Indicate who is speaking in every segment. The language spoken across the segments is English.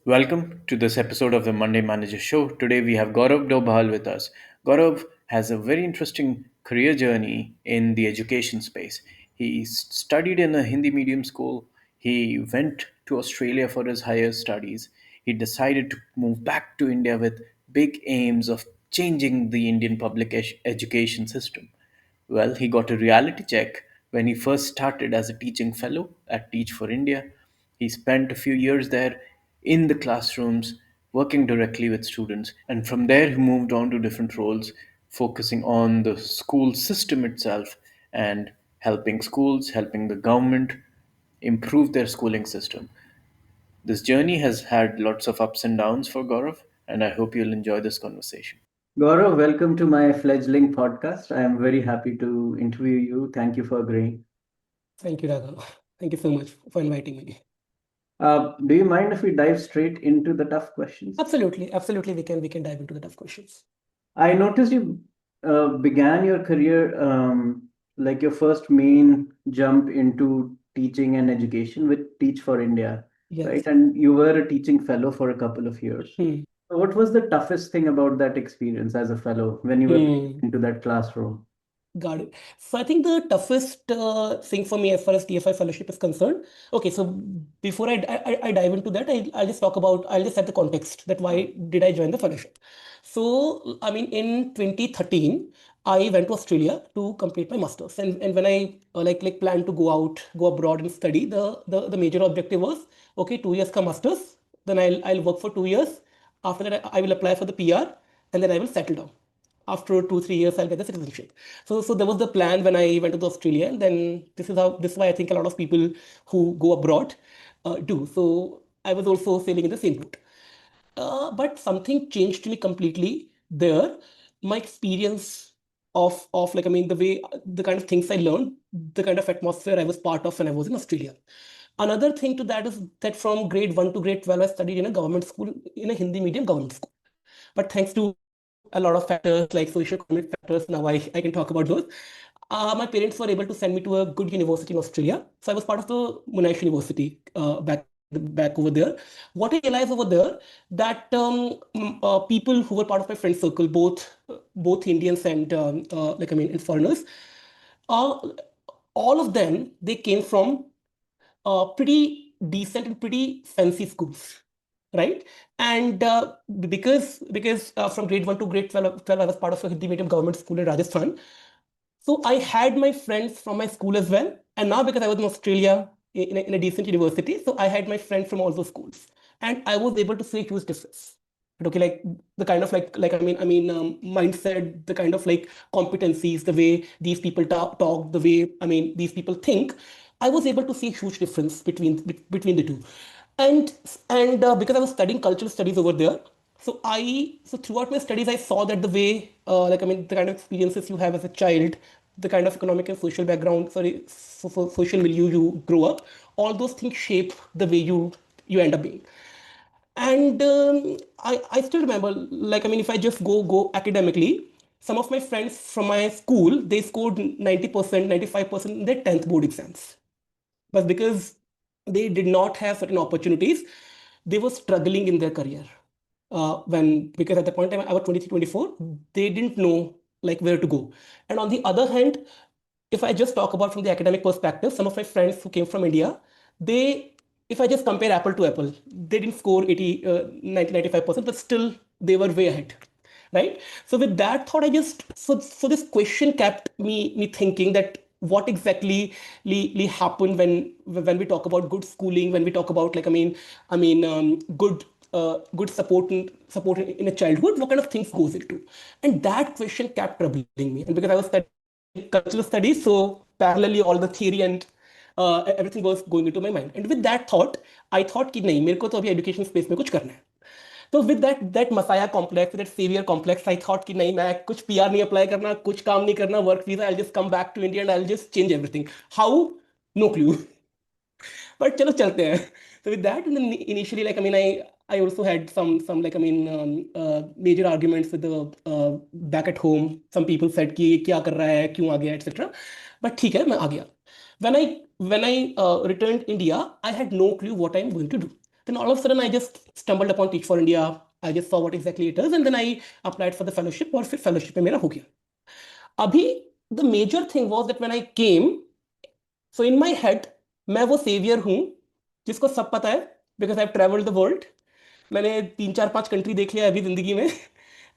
Speaker 1: Welcome to this episode of the Monday Manager Show. Today we have Gaurav Dobhal with us. Gaurav has a very interesting career journey in the education space. He studied in a Hindi medium school. He went to Australia for his higher studies. He decided to move back to India with big aims of changing the Indian public education system. Well, he got a reality check when he first started as a teaching fellow at Teach for India. He spent a few years there in the classrooms, working directly with students, and from there he moved on to different roles, focusing on the school system itself and helping schools, helping the government improve their schooling system. This journey has had lots of ups and downs for Gaurav, and I hope you'll enjoy this conversation.
Speaker 2: Gaurav, welcome to my fledgling podcast. I am very happy to interview you. Thank you for agreeing.
Speaker 3: Thank you, Raghav. Thank you so much for inviting me.
Speaker 2: Do you mind if we dive straight into the tough questions?
Speaker 3: Absolutely. We can dive into the tough questions.
Speaker 2: I noticed you began your career, like your first main jump into teaching and education with Teach for India, right?
Speaker 3: Yes.
Speaker 2: And you were a teaching fellow for a couple of years.
Speaker 3: Hmm.
Speaker 2: So what was the toughest thing about that experience as a fellow when you were
Speaker 3: Hmm.
Speaker 2: into that classroom?
Speaker 3: Got it. So I think the toughest thing for me as far as TFI fellowship is concerned. Okay, so before I dive into that, I'll just set the context that why did I join the fellowship. So I mean, in 2013, I went to Australia to complete my masters, and when I planned to go abroad and study, the major objective was okay, 2 years ka masters, then I'll work for 2 years. After that, I will apply for the PR, and then I will settle down after 2 3 years I'll get the citizenship. So there was the plan when I went to Australia, and then this is why I think a lot of people who go abroad do. So I was also sailing in the same boat. But something changed me completely there. My experience of like I mean the kind of things I learned, the kind of atmosphere I was part of when I was in Australia. Another thing to that is that from grade 1 to grade 12, I studied in a government school, in a Hindi medium government school. But thanks to a lot of factors like socio-economic factors, now I can talk about those. My parents were able to send me to a good university in Australia. So I was part of the Monash University back over there. What I realized over there that people who were part of my friend circle, both Indians and and foreigners, uh, all of them they came from pretty decent and pretty fancy schools, right? And because from grade 1 to grade 12 I was part of a Hindi medium government school in Rajasthan. So I had my friends from my school as well. And now because I was in Australia in a decent university, so I had my friends from all those schools. And I was able to see a huge difference. But okay, like the kind of mindset, the kind of like competencies, the way these people talk, the way these people think, I was able to see a huge difference between the two. And because I was studying cultural studies over there, so throughout my studies, I saw that the way, the kind of experiences you have as a child, the kind of economic and social background, social milieu you grow up, all those things shape the way you end up being. And I still remember, if I just go academically, some of my friends from my school, they scored 90%, 95% in their 10th board exams. But because they did not have certain opportunities, they were struggling in their career. Because at the point in time I was 23, 24, they didn't know like where to go. And on the other hand, if I just talk about from the academic perspective, some of my friends who came from India, they, if I just compare apple to apple, they didn't score 80, 90, 95%, but still they were way ahead. Right. So with that thought, so this question kept me thinking that what exactly happened when we talk about good schooling, when we talk about good support in a childhood, what kind of things goes into, and that question kept troubling me. And because I was studying cultural studies, so parallelly all the theory and everything was going into my mind. And with that thought, I thought कि नहीं, मेरे को तो अभी education space में कुछ करना है. तो with that messiah complex, that saviour complex, I thought कि नहीं, मैं कुछ पीआर नहीं अप्लाई करना, कुछ काम नहीं करना, work visa, I just come back to India and I just change everything. How? No clue. But चलो चलते हैं. So with that, and then initially, I also had some major arguments with the back at home. Some people said कि क्या कर रहा है, क्यों आ गया, etc. But ठीक है, मैं आ गया. When I returned India, I had no clue what I'm going to do. Then all of a sudden, I just stumbled upon Teach for India. I just saw what exactly it is, and then I applied for the fellowship, और फिर fellowship में मेरा हो गया. अभी the major thing was that when I came, so in my head, मैं वो savior हूँ जिसको सब पता है, because I've traveled the world. मैंने 3 4 5 कंट्री देख लिया अभी जिंदगी में.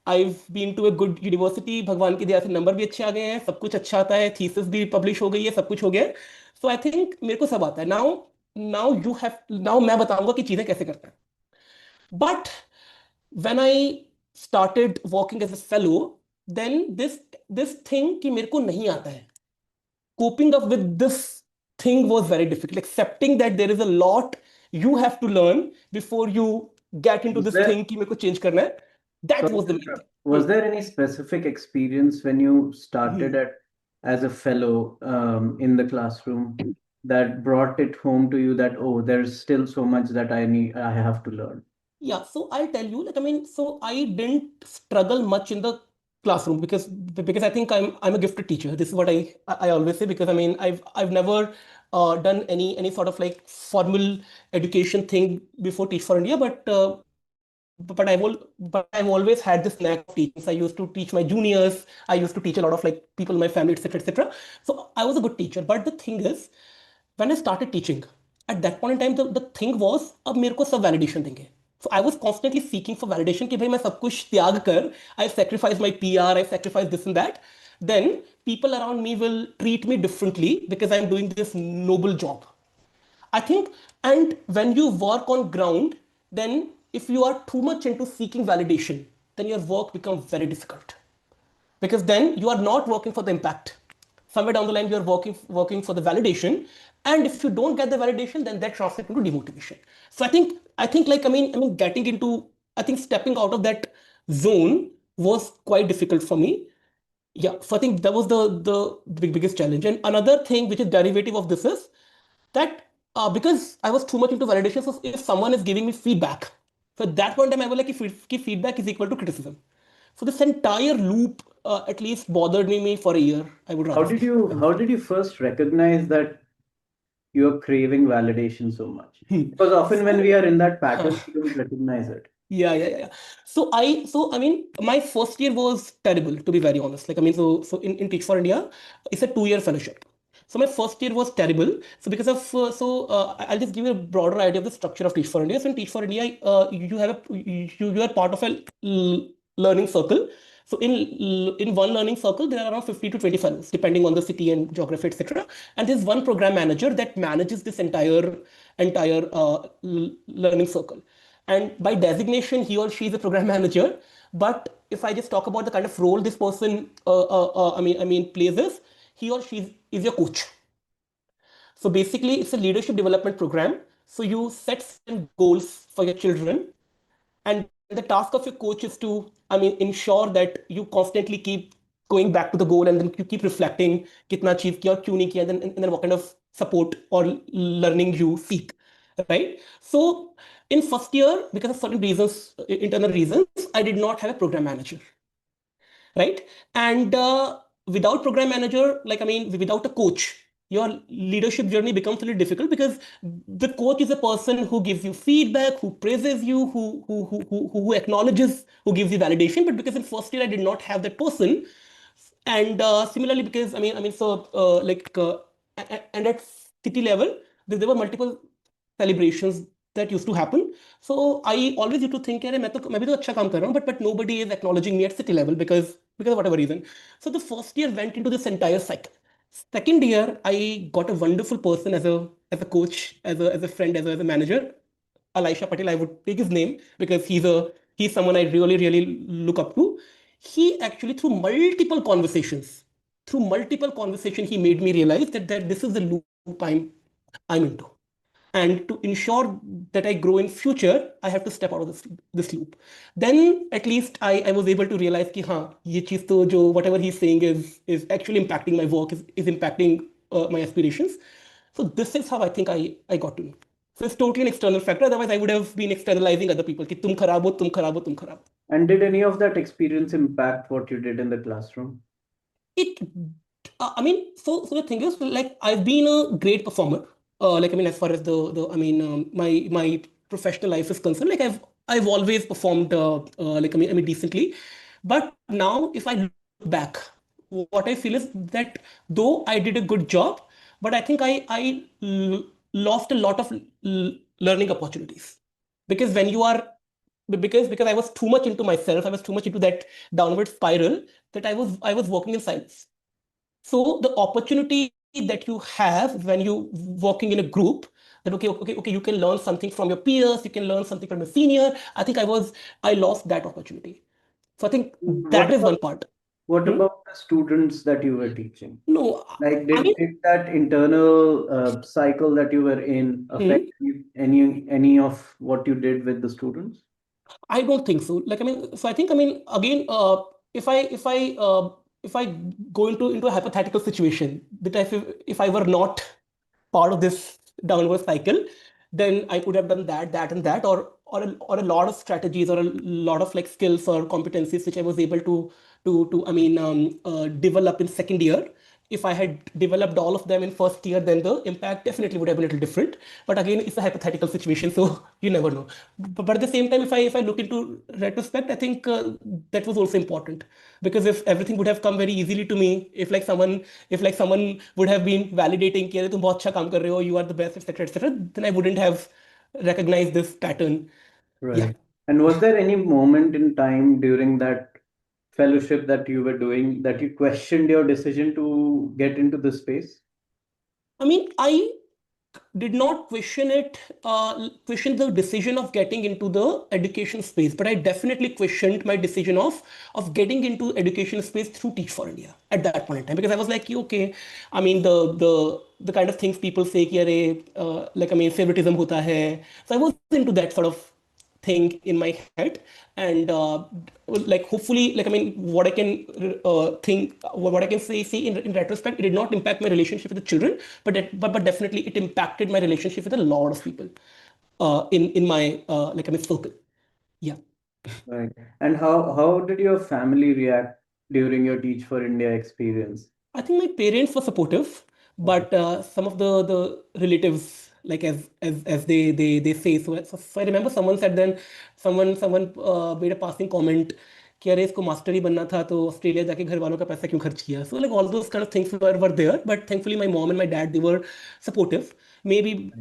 Speaker 3: I've been to a good university. भगवान की दया से नंबर भी अच्छे आ गए हैं, सब कुछ अच्छा आता है, थीसिस भी पब्लिश हो गई है, सब कुछ हो गया है. सो आई थिंक मेरे को सब आता है. नाउ मैं बताऊंगा कि चीजें कैसे करता है. But when I started working as a fellow, then this thing कि मेरे को नहीं आता है, coping up with this thing was very difficult. Accepting that there is a lot you have to learn before you get into
Speaker 2: Was
Speaker 3: this
Speaker 2: there,
Speaker 3: thing कि मेरे को change करना है. That
Speaker 2: sorry
Speaker 3: was
Speaker 2: to
Speaker 3: the main
Speaker 2: interrupt.
Speaker 3: thing.
Speaker 2: Was there any specific experience when you started as a fellow in the classroom that brought it home to you that, oh, there's still so much that I have to learn?
Speaker 3: Yeah, so I'll tell you, like, I mean, so I didn't struggle much in the classroom because I think I'm a gifted teacher. This is what I always say, because I mean I've never done any sort of like formal education thing before Teach for India, but I've always had this knack of teaching. So I used to teach my juniors. I used to teach a lot of like people in my family, etc., etc. So I was a good teacher. But the thing is, when I started teaching, at that point in time, the thing was, अब मेरे को सब validation देंगे. So I was constantly seeking for validation कि भाई मैं सब कुछ त्याग कर, I sacrifice my PR, I sacrifice this and that. Then people around me will treat me differently because I'm doing this noble job. I think, and when you work on ground, then if you are too much into seeking validation, then your work becomes very difficult, because then you are not working for the impact. Somewhere down the line, you are working for the validation, and if you don't get the validation, then that translates into demotivation. So I think like getting into, I think stepping out of that zone was quite difficult for me. Yeah, so I think that was the biggest challenge. And another thing which is derivative of this is that because I was too much into validation, so if someone is giving me feedback, so at that point in time I was like, if feedback is equal to criticism. So this entire loop at least bothered me for a year, I would
Speaker 2: How
Speaker 3: rather
Speaker 2: did
Speaker 3: say.
Speaker 2: you first recognize that you're craving validation so much? Because often when we are in that pattern, we don't recognize it.
Speaker 3: Yeah. So I mean, my first year was terrible, to be very honest. Like, I mean, so in Teach for India, it's a 2 year fellowship. So my first year was terrible. So because of I'll just give you a broader idea of the structure of Teach for India. So in Teach for India, you are part of a learning circle. So in one learning circle, there are around 50 to 20 fellows, depending on the city and geography, etc. And there's one program manager that manages this entire learning circle. And by designation, he or she is a program manager. But if I just talk about the kind of role this person, plays, he or she is your coach. So basically, it's a leadership development program. So you set some goals for your children, and the task of your coach is to, ensure that you constantly keep going back to the goal, and then you keep reflecting kitna achieve kiya or kyun nahi kiya, and then what kind of support or learning you seek, right? So in first year, because of certain reasons, internal reasons, I did not have a program manager, right? And without program manager, without a coach, your leadership journey becomes a little difficult, because the coach is a person who gives you feedback, who praises you, who acknowledges, who gives you validation. But because in first year I did not have that person, and similarly, because and at city level, there were multiple celebrations that used to happen. So I always used to think, "अरे मैं भी तो अच्छा काम कर रहा हूँ," but nobody is acknowledging me at city level because of whatever reason. So the first year went into this entire cycle. Second year, I got a wonderful person as a coach, as a friend, as a manager. Elisha Patel, I would take his name because he's someone I really look up to. He actually, through multiple conversation, he made me realize that this is the loop I'm into. And to ensure that I grow in future, I have to step out of this loop. Then at least I was able to realize कि हाँ, ये चीज तो जो whatever he's saying is actually impacting my work, is impacting my aspirations. So this is how I think I got to know. So it's totally an external factor. Otherwise, I would have been externalizing other people कि तुम खराब हो, तुम खराब हो, तुम खराब हो.
Speaker 2: And did any of that experience impact what you did in the classroom?
Speaker 3: It so the thing is, like, I've been a great performer, as far as my professional life is concerned, like I've always performed like I mean decently. But now if I look back, what I feel is that though I did a good job, but I think I lost a lot of learning opportunities. Because when you are because I was too much into myself, I was too much into that downward spiral, that I was walking in silence. So the opportunity that you have when you walking in a group, that okay, you can learn something from your peers, you can learn something from a senior. I lost that opportunity. So I think
Speaker 2: What
Speaker 3: that is
Speaker 2: about
Speaker 3: one part.
Speaker 2: what
Speaker 3: Hmm?
Speaker 2: about the students that you were teaching?
Speaker 3: No,
Speaker 2: Like,
Speaker 3: I mean,
Speaker 2: did that internal cycle that you were in
Speaker 3: hmm,
Speaker 2: affect any of what you did with the students?
Speaker 3: I don't think so. Like I mean, so I think I mean again, if I go into a hypothetical situation, that if I were not part of this downward cycle, then I could have done that, and that, or a lot of strategies, or a lot of like skills or competencies which I was able to I mean develop in second year. If I had developed all of them in first year, then the impact definitely would have been a little different. But again, it's a hypothetical situation, so you never know. But at the same time, if I look into retrospect, I think that was also important, because if everything would have come very easily to me, if like someone would have been validating कि अरे तुम बहुत अच्छा काम कर रहे हो, you are the best, etc., then I wouldn't have recognized this pattern. Yeah.
Speaker 2: Right. And was there any moment in time during that fellowship that you were doing that you questioned your decision to get into the space?
Speaker 3: I mean, I did not question the decision of getting into the education space, but I definitely questioned my decision of getting into education space through Teach for India at that point in time, because I was like, okay, I mean the kind of things people say कि अरे like I mean favoritism होता है, so I was into that sort of thing in my head. And like hopefully, like I mean what I can think what I can say see in retrospect, it did not impact my relationship with the children, but definitely it impacted my relationship with a lot of people in my like I mean circle. Yeah.
Speaker 2: Right. And how did your family react during your Teach for India experience?
Speaker 3: I think my parents were supportive,
Speaker 2: Okay.
Speaker 3: but some of the relatives, like as they say, so I remember someone said, then someone made a passing comment कि अरे इसको master ही बनना था, तो Australia जाके घर वालों का पैसा क्यों खर्च किया. So like all those kind of things were there, but thankfully my mom and my dad, they were supportive. Maybe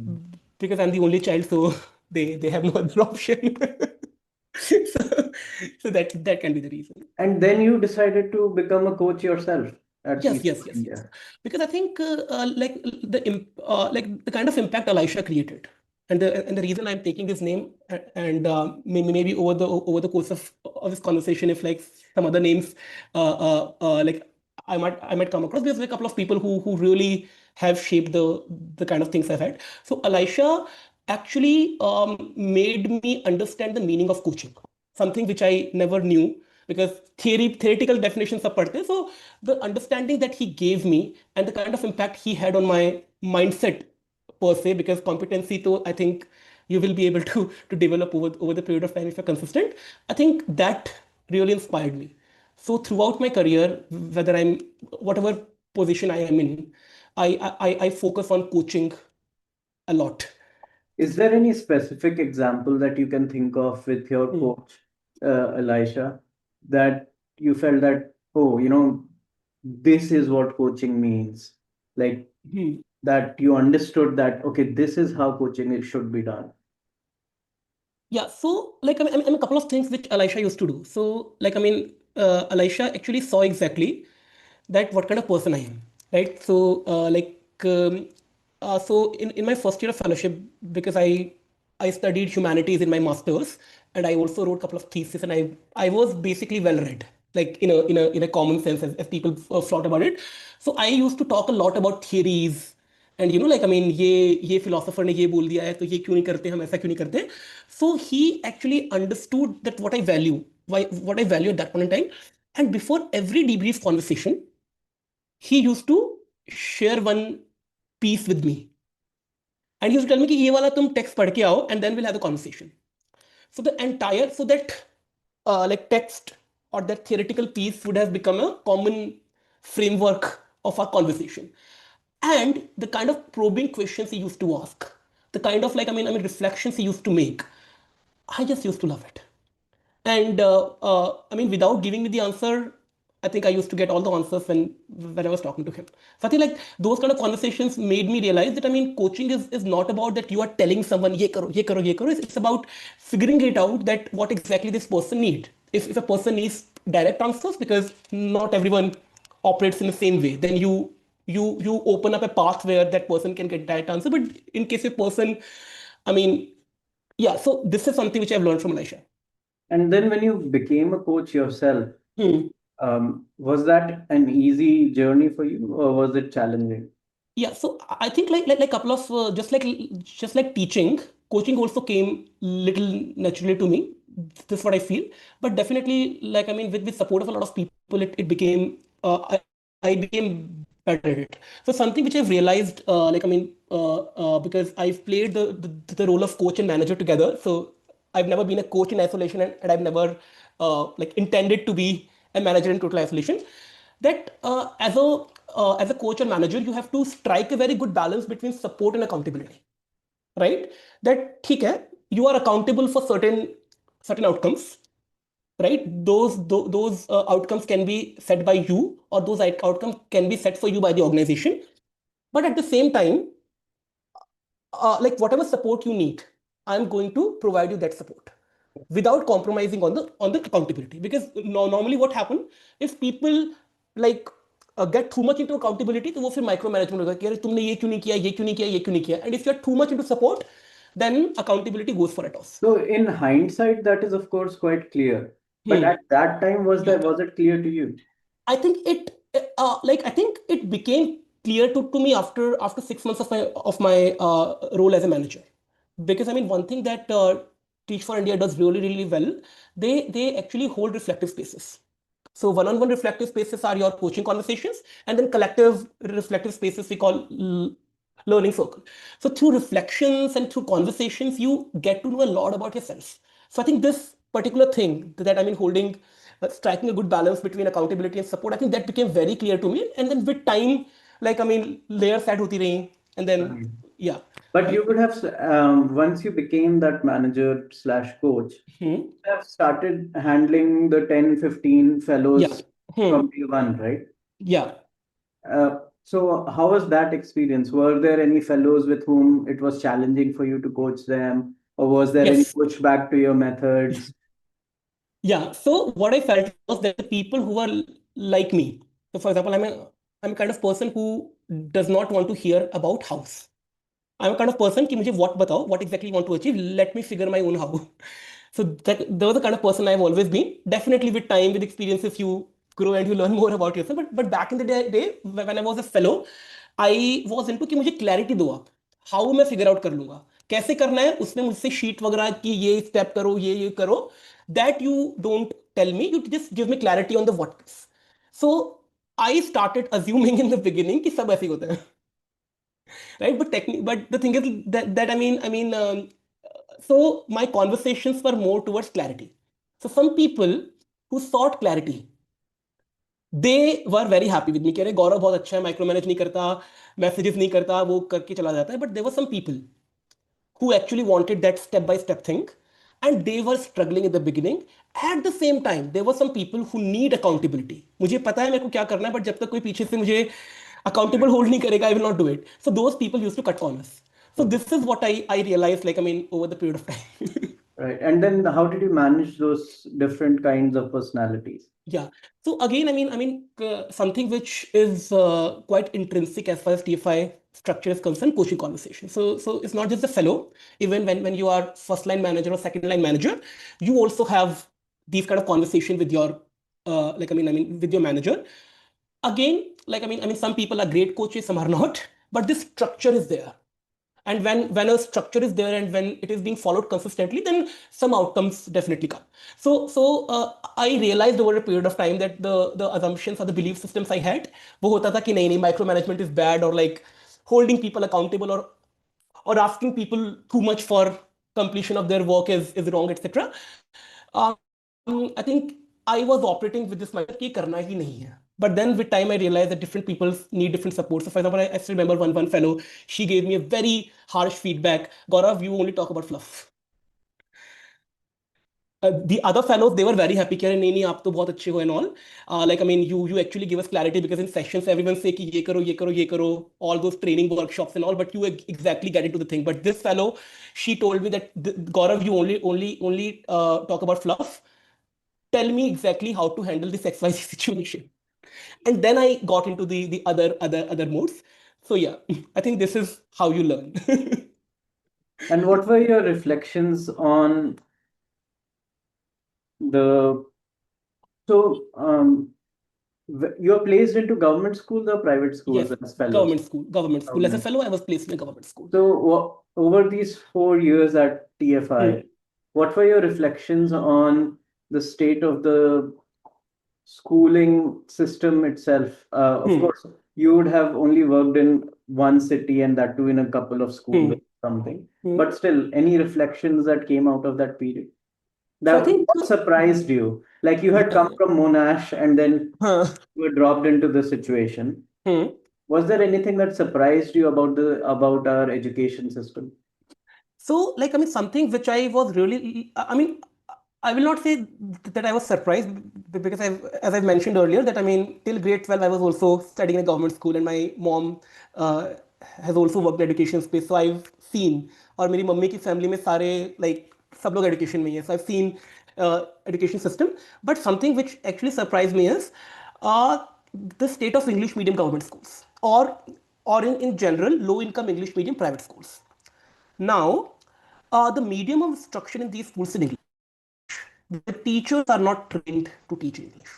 Speaker 3: because I'm the only child, so they have no other option. so so that can be the reason.
Speaker 2: And then you decided to become a coach yourself at
Speaker 3: Yes,
Speaker 2: Teach
Speaker 3: yes,
Speaker 2: for
Speaker 3: yes, yes.
Speaker 2: India.
Speaker 3: Because I think like like the kind of impact Elisha created, and the reason I'm taking this name, and maybe over the course of this conversation, if like some other names like I might come across, there's a couple of people who really have shaped the kind of things I've had. So Elisha actually made me understand the meaning of coaching, something which I never knew, because theoretical definitions are पढ़ते. So the understanding that he gave me and the kind of impact he had on my mindset per se, because competency to I think you will be able to develop over the period of time if you're consistent. I think that really inspired me. So throughout my career, whether I'm whatever position I am in, I focus on coaching a lot.
Speaker 2: Is there any specific example that you can think of with your
Speaker 3: Hmm.
Speaker 2: coach, Elisha, that you felt that, oh, this is what coaching means? Like,
Speaker 3: Hmm.
Speaker 2: that you understood that, okay, this is how coaching it should be done.
Speaker 3: Yeah, so like I mean, a couple of things which Elisha used to do. So like I mean, Elisha actually saw exactly that what kind of person I am, right? So so in my first year of fellowship, because I studied humanities in my masters, and I also wrote a couple of theses, and I was basically well read, like in a common sense, as people flout about it. So I used to talk a lot about theories, and like I mean ये philosopher ने ये बोल दिया है, तो ये क्यों नहीं करते, हम ऐसा क्यों नहीं करते. So he actually understood that what I value at that point in time. And before every debrief conversation, he used to share one piece with me, and he used to tell me कि ये वाला तुम text पढ़ के आओ, and then we'll have the conversation. So the entire so that like text or that theoretical piece would have become a common framework of our conversation. And the kind of probing questions he used to ask the kind of reflections he used to make, I just used to love it. And without giving me the answer, I think I used to get all the answers when I was talking to him. So I think like those kind of conversations made me realize that coaching is not about that you are telling someone ye karo, ye karo, ye karo. It's about figuring it out that what exactly this person need. If a person needs direct answers, because not everyone operates in the same way, then you open up a path where that person can get direct answer. But in case a person, I mean, yeah. So this is something which I've learned from Elisha.
Speaker 2: And then when you became a coach yourself,
Speaker 3: Hmm.
Speaker 2: was that an easy journey for you, or was it challenging?
Speaker 3: Yeah, so I think like couple of just like teaching, coaching also came little naturally to me. This is what I feel. But definitely, with support of a lot of people, it became I became better at it. So something which I've realized, because I've played the role of coach and manager together. So I've never been a coach in isolation, and I've never intended to be a manager in total isolation. That as a coach or manager, you have to strike a very good balance between support and accountability, right? That ठीक है, you are accountable for certain outcomes, right? Those outcomes can be set by you, or those outcomes can be set for you by the organization. But at the same time, like whatever support you need, I'm going to provide you that support without compromising on the accountability. Because normally what happen, if people like get too much into accountability, तो वो फिर micro management होगा कि अरे तुमने ये क्यों नहीं किया, ये क्यों नहीं किया, ये क्यों नहीं किया. And if you're too much into support, then accountability goes for a toss.
Speaker 2: So in hindsight, that is of course quite clear. But
Speaker 3: Hmm.
Speaker 2: at that time,
Speaker 3: Yeah.
Speaker 2: was it clear to you?
Speaker 3: I think it became clear to me after 6 months of my role as a manager. Because one thing that Teach for India does really really well, they actually hold reflective spaces. So one-on-one reflective spaces are your coaching conversations, and then collective reflective spaces we call learning circle. So through reflections and through conversations, you get to know a lot about yourself. So I think this particular thing that holding, striking a good balance between accountability and support, I think that became very clear to me. And then with time, layers add hoti rahi, and then
Speaker 2: Right.
Speaker 3: yeah.
Speaker 2: But you would have, once you became that manager slash coach,
Speaker 3: Hmm.
Speaker 2: have started handling the 10, 15
Speaker 3: Yeah.
Speaker 2: fellows
Speaker 3: Hmm.
Speaker 2: from day one, right?
Speaker 3: Yeah.
Speaker 2: So how was that experience? Were there any fellows with whom it was challenging for you to coach them, or was there any
Speaker 3: Yes.
Speaker 2: pushback to your methods?
Speaker 3: Yeah. So what I felt was that the people who are like me. So for example, I'm a kind of person who does not want to hear about house. I'm a kind of person कि मुझे what बताओ, what exactly you want to achieve. Let me figure my own how. So that was the kind of person I've always been. Definitely with time, with experiences, you grow and you learn more about yourself. But back in the day when I was a fellow, I was into कि मुझे clarity दो आप. How मैं figure out कर लूंगा. कैसे करना है उसमें मुझसे शीट वगैरह कि ये स्टेप करो, ये करो. That you don't tell me. You just give me clarity on the what. So I started assuming in the beginning कि सब ऐसे ही होता है. Right? But the thing is that so my conversations were more towards clarity. So some people who sought clarity, they were very happy with me. कह रहे गौरव बहुत अच्छा है, माइक्रो मैनेज नहीं करता, मैसेजेस नहीं करता, वो करके चला जाता है. But there were some people who actually wanted that step by step thing, and they were struggling in the beginning. At the same time, there were some people who need accountability. मुझे पता है मेरे को क्या करना है, but जब तक कोई पीछे से मुझे accountable hold नहीं करेगा, I will not do it. So those people used to cut corners. So
Speaker 2: Okay.
Speaker 3: this is what I realized, over the period of time.
Speaker 2: Right. And then how did you manage those different kinds of personalities?
Speaker 3: Yeah. So again, something which is quite intrinsic as far as TFI structure is concerned, coaching conversation. So it's not just the fellow. Even when you are first line manager or second line manager, you also have these kind of conversation with your with your manager. Again, some people are great coaches, some are not, but this structure is there. And when a structure is there and when it is being followed consistently, then some outcomes definitely come. So I realized over a period of time that the assumptions or the belief systems I had, वो होता था कि नहीं नहीं micro management is bad, or like holding people accountable, or asking people too much for completion of their work is wrong, etc. I think I was operating with this mindset कि करना ही नहीं है. But then with time, I realized that different people need different support. So, for example, I still remember one fellow. She gave me a very harsh feedback. Gaurav, you only talk about fluff. The other fellows, they were very happy कि नहीं नहीं आप तो बहुत अच्छे हो and all. Like I mean, you actually give us clarity because in sessions everyone say कि ये करो ये करो ये करो, all those training workshops and all, but you exactly get into the thing. But this fellow, she told me that Gaurav, you only talk about fluff. Tell me exactly how to handle this XYZ situation. And then I got into the other modes. So yeah, I think this is how you learn.
Speaker 2: And what were your reflections on the so you're placed into government schools or private schools
Speaker 3: Yes,
Speaker 2: as fellows?
Speaker 3: government school, government school. As a
Speaker 2: Government.
Speaker 3: fellow, I was placed in a government school.
Speaker 2: So over these 4 years at TFI, what were your reflections on the state of the schooling system itself? Of course, you would have only worked in one city and that too in a couple of schools or something. But still, any reflections that came out of that period?
Speaker 3: So I
Speaker 2: That
Speaker 3: think,
Speaker 2: what surprised you? Like you had come from Monash and then you were dropped into the situation. Was there anything that surprised you about our education system?
Speaker 3: so like I mean something which I was really, I mean, I will not say that I was surprised because as I've mentioned earlier that I mean till grade 12 I was also studying in a government school and my mom has also worked in education space. So I've seen, और मेरी mummy की family में सारे like सब लोग education में ही है. So I've seen education system. But something which actually surprised me is uh, the state of English medium government schools or in general low income English medium private schools. Now, the medium of instruction in these schools in English, the teachers are not trained to teach English.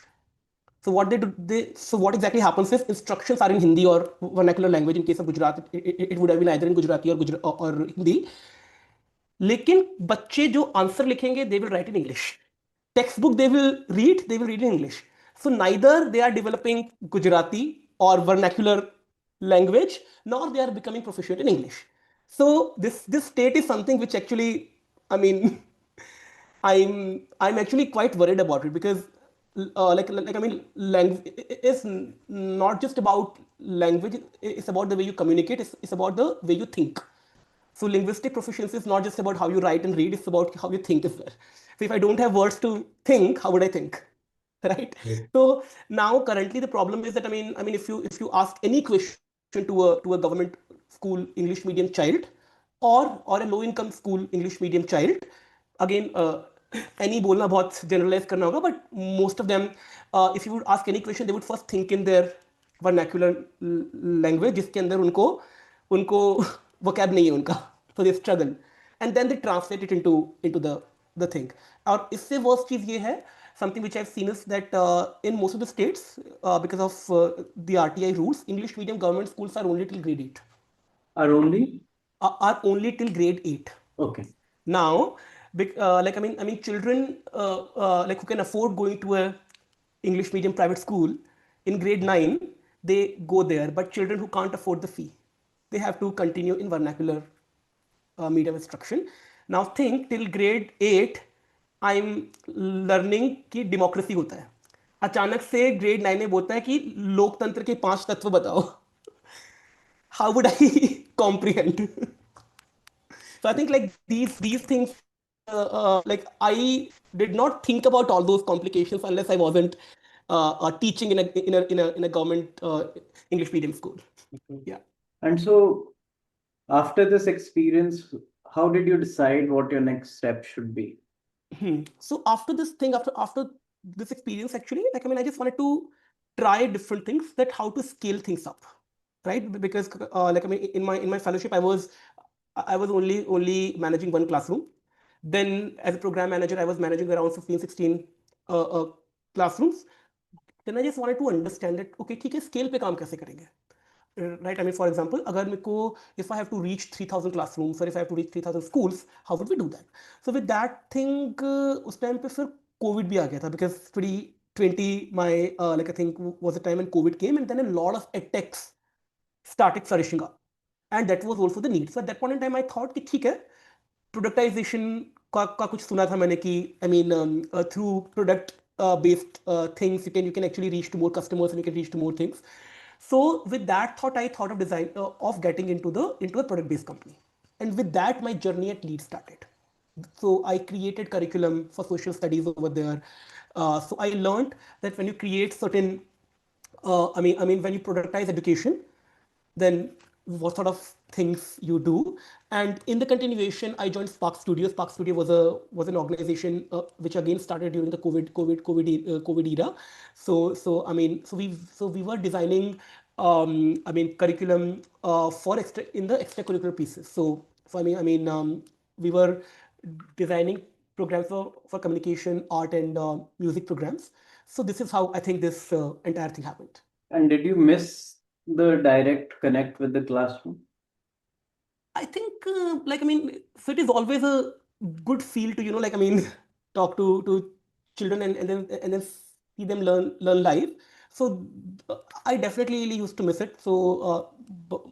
Speaker 3: So what they do, so what exactly happens is instructions are in Hindi or vernacular language. In case of Gujarat, it would have been either in Gujarati or Hindi. लेकिन बच्चे जो answer लिखेंगे they will write in English. Textbook they will read in English. So neither they are developing Gujarati or vernacular language, nor they are becoming proficient in English. So this state is something which actually, I mean, I'm actually quite worried about it because like I mean, language is not just about language. It's about the way you communicate. It's about the way you think. So linguistic proficiency is not just about how you write and read, it's about how you think as well. So if I don't have words to think, how would I think? Right? So now currently the problem is that I mean if you ask any question to a government school English medium child or a low income school English medium child, again any बोलना बहुत generalize करना होगा, but most of them if you would ask any question they would first think in their vernacular language जिसके अंदर उनको उनको vocab नहीं है उनका, so they struggle and then they translate it into the thing. और इससे worst चीज ये है, something which I've seen is that in most of the states because of the RTI rules, English medium government schools are only till grade 8. Are only till grade 8.
Speaker 2: Okay.
Speaker 3: Now, like I mean, children like who can afford going to a English medium private school in grade 9, they go there. But children who can't afford the fee, they have to continue in vernacular medium instruction. Now think till grade 8, I'm learning कि democracy होता है. अचानक से grade 9 में बोलता है कि लोकतंत्र के 5 तत्व बताओ. How would I comprehend? So I think like these things, like I did not think about all those complications unless I wasn't teaching in a government English medium school.
Speaker 2: Okay.
Speaker 3: Yeah.
Speaker 2: And so after this experience, how did you decide what your next step should be?
Speaker 3: So after this thing, after this experience, actually, like I mean, I just wanted to try different things, that how to scale things up, right? Because like I mean, in my fellowship, I was only managing one classroom. Then as a program manager, I was managing around 15, 16 classrooms. Then I just wanted to understand that okay, ठीक है, scale पे काम कैसे करेंगे? Right? I mean, for example, अगर मेरे को if I have to reach 3,000 classrooms or if I have to reach 3,000 schools, how would we do that? So with that thing, उस time पे फिर COVID भी आ गया था because 2020 my like I think was the time when COVID came and then a lot of edtechs started flourishing up, and that was also the need. So at that point in time, I thought कि ठीक है, प्रोडक्टाइजेशन का कुछ सुना था मैंने कि I mean through product based things. You can actually reach to more customers and you can reach to more things. So with that thought, I thought of design of getting into a product based company, and with that my journey at Lead started. So I created curriculum for social studies over there. So I learned that when you create certain when you productize education, then what sort of things you do. And in the continuation, I joined Spark Studio. Spark Studio was an organization which again started during the COVID era. So we were designing curriculum for in the extracurricular pieces. We were designing programs for communication, art, and music programs. So this is how I think this entire thing happened.
Speaker 2: And did you miss the direct connect with the classroom?
Speaker 3: I think, so it is always a good feel to, talk to children, and then see them learn live. So I definitely really used to miss it. So,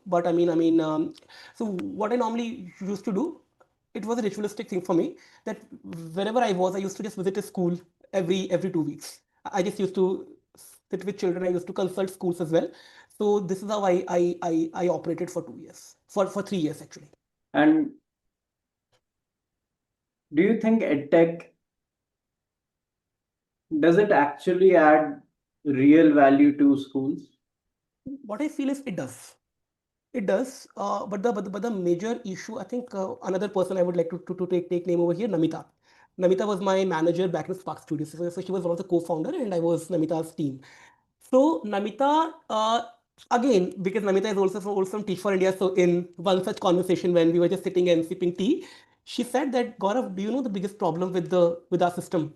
Speaker 3: but so what I normally used to do, it was a ritualistic thing for me, that wherever I was, I used to just visit a school every 2 weeks. I just used to sit with children. I used to consult schools as well. So this is how I operated for 2 years, for 3 years actually.
Speaker 2: And do you think EdTech, does it actually add real value to schools?
Speaker 3: What I feel is it does. It does, but the major issue, I think, another person I would like to take name over here, Namita. Namita was my manager back in Spark Studios. So she was one of the co-founder, and I was Namita's team. So Namita, again, because Namita is also from Teach for India. So in one such conversation when we were just sitting and sipping tea, she said that, Gaurav, do you know the biggest problem with our system?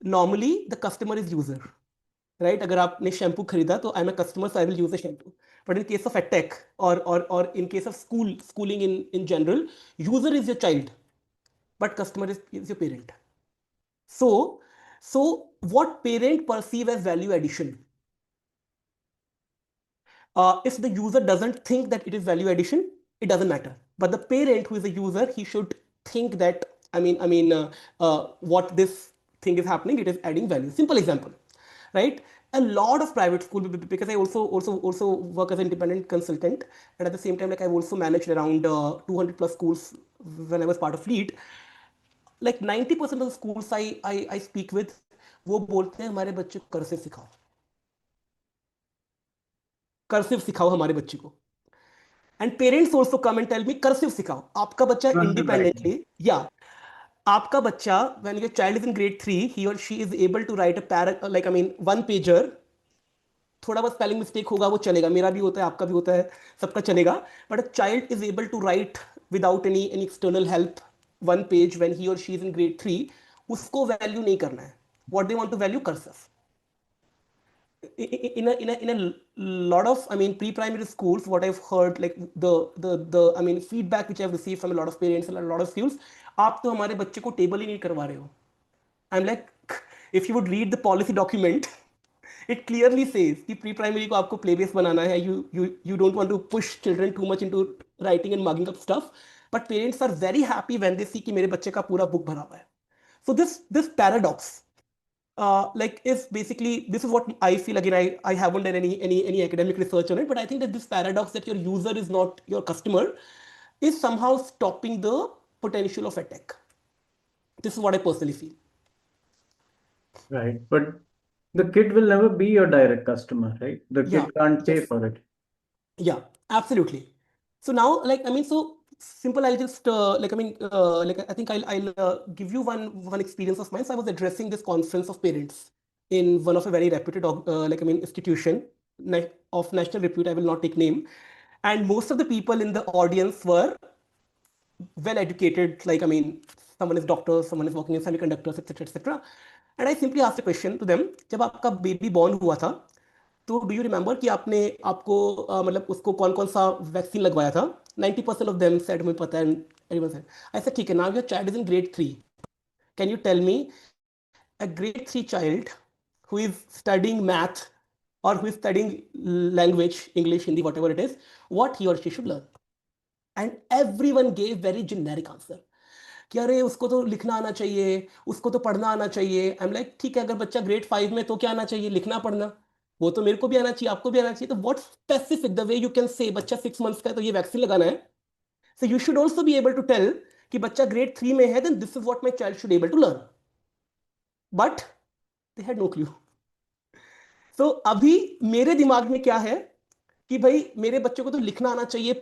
Speaker 3: Normally, the customer is user, right? अगर आपने shampoo खरीदा तो I'm a customer, so I will use the shampoo. But in case of edtech, or in case of schooling in general, user is your child, but customer is your parent. So what parent perceive as value addition? If the user doesn't think that it is value addition, it doesn't matter. But the parent who is a user, he should think that, what this thing is happening, it is adding value. Simple example, right? A lot of private school, because I also work as an independent consultant, and at the same time, like I've also managed around 200 plus schools when I was part of Lead. Like 90% of the schools I speak with, वो बोलते हैं हमारे बच्चे को cursive सिखाओ, cursive सिखाओ हमारे बच्चे को. And parents also come and tell me, cursive सिखाओ आपका बच्चा
Speaker 2: Cursive writing.
Speaker 3: independently. Yeah, आपका बच्चा, when your child is in grade 3, he or she is able to write one pager. थोड़ा बहुत स्पेलिंग मिस्टेक होगा, वो चलेगा, मेरा भी होता है, आपका भी होता है, सबका चलेगा. But a child is able to write without any external help one page when he or she is in grade 3. उसको वैल्यू नहीं करना है. What they want to value cursive. In a lot of pre-primary schools, what I've heard, like the feedback which I've received from a lot of parents and a lot of schools, आप तो हमारे बच्चे को table ही नहीं करवा रहे हो. I'm like, if you would read the policy document, it clearly says कि pre-primary को आपको play based बनाना है. You don't want to push children too much into writing and mugging up stuff. But parents are very happy when they see कि मेरे बच्चे का पूरा book भरा हुआ है. So this paradox, is basically, this is what I feel. Again, I haven't done any academic research on it, but I think that this paradox that your user is not your customer is somehow stopping the potential of edtech. This is what I personally feel.
Speaker 2: Right. But the kid will never be your direct customer, right? The kid
Speaker 3: Yeah,
Speaker 2: can't pay
Speaker 3: yes.
Speaker 2: for it.
Speaker 3: Yeah, absolutely. So now, so simple. I'll just I think I'll give you one experience of mine. So I was addressing this conference of parents in one of a very reputed institution of national repute. I will not take name, and most of the people in the audience were well educated. Someone is doctor, someone is working in semiconductors, etc., etc. And I simply asked a question to them. जब आपका baby born हुआ था, तो do you remember कि आपने आपको उसको कौन कौन सा वैक्सीन लगवाया था. 90% ऑफ देम सेड मुझे पता है. Everyone said. आई सेड ठीक है, now your child is in grade 3. Can you tell me a grade 3 child who is studying math or who is studying language, English, Hindi, whatever it is, what he or she should learn? And everyone gave very generic answer. कि अरे उसको तो लिखना आना चाहिए, उसको तो पढ़ना आना चाहिए। आई एम लाइक ठीक है, अगर बच्चा ग्रेड 5 में तो क्या आना चाहिए, लिखना पढ़ना, वो तो मेरे को भी आना चाहिए, आपको भी आना चाहिए। तो what specific the way you can say बच्चा 6 मंथ्स का है तो ये वैक्सीन लगाना है, so you should also be able to tell कि बच्चा ग्रेड 3 में है, then this is what my child should able to learn. But they had no clue. तो अभी मेरे दिमाग में क्या है कि भाई मेरे बच्चे को तो लिखना आना चाहिए,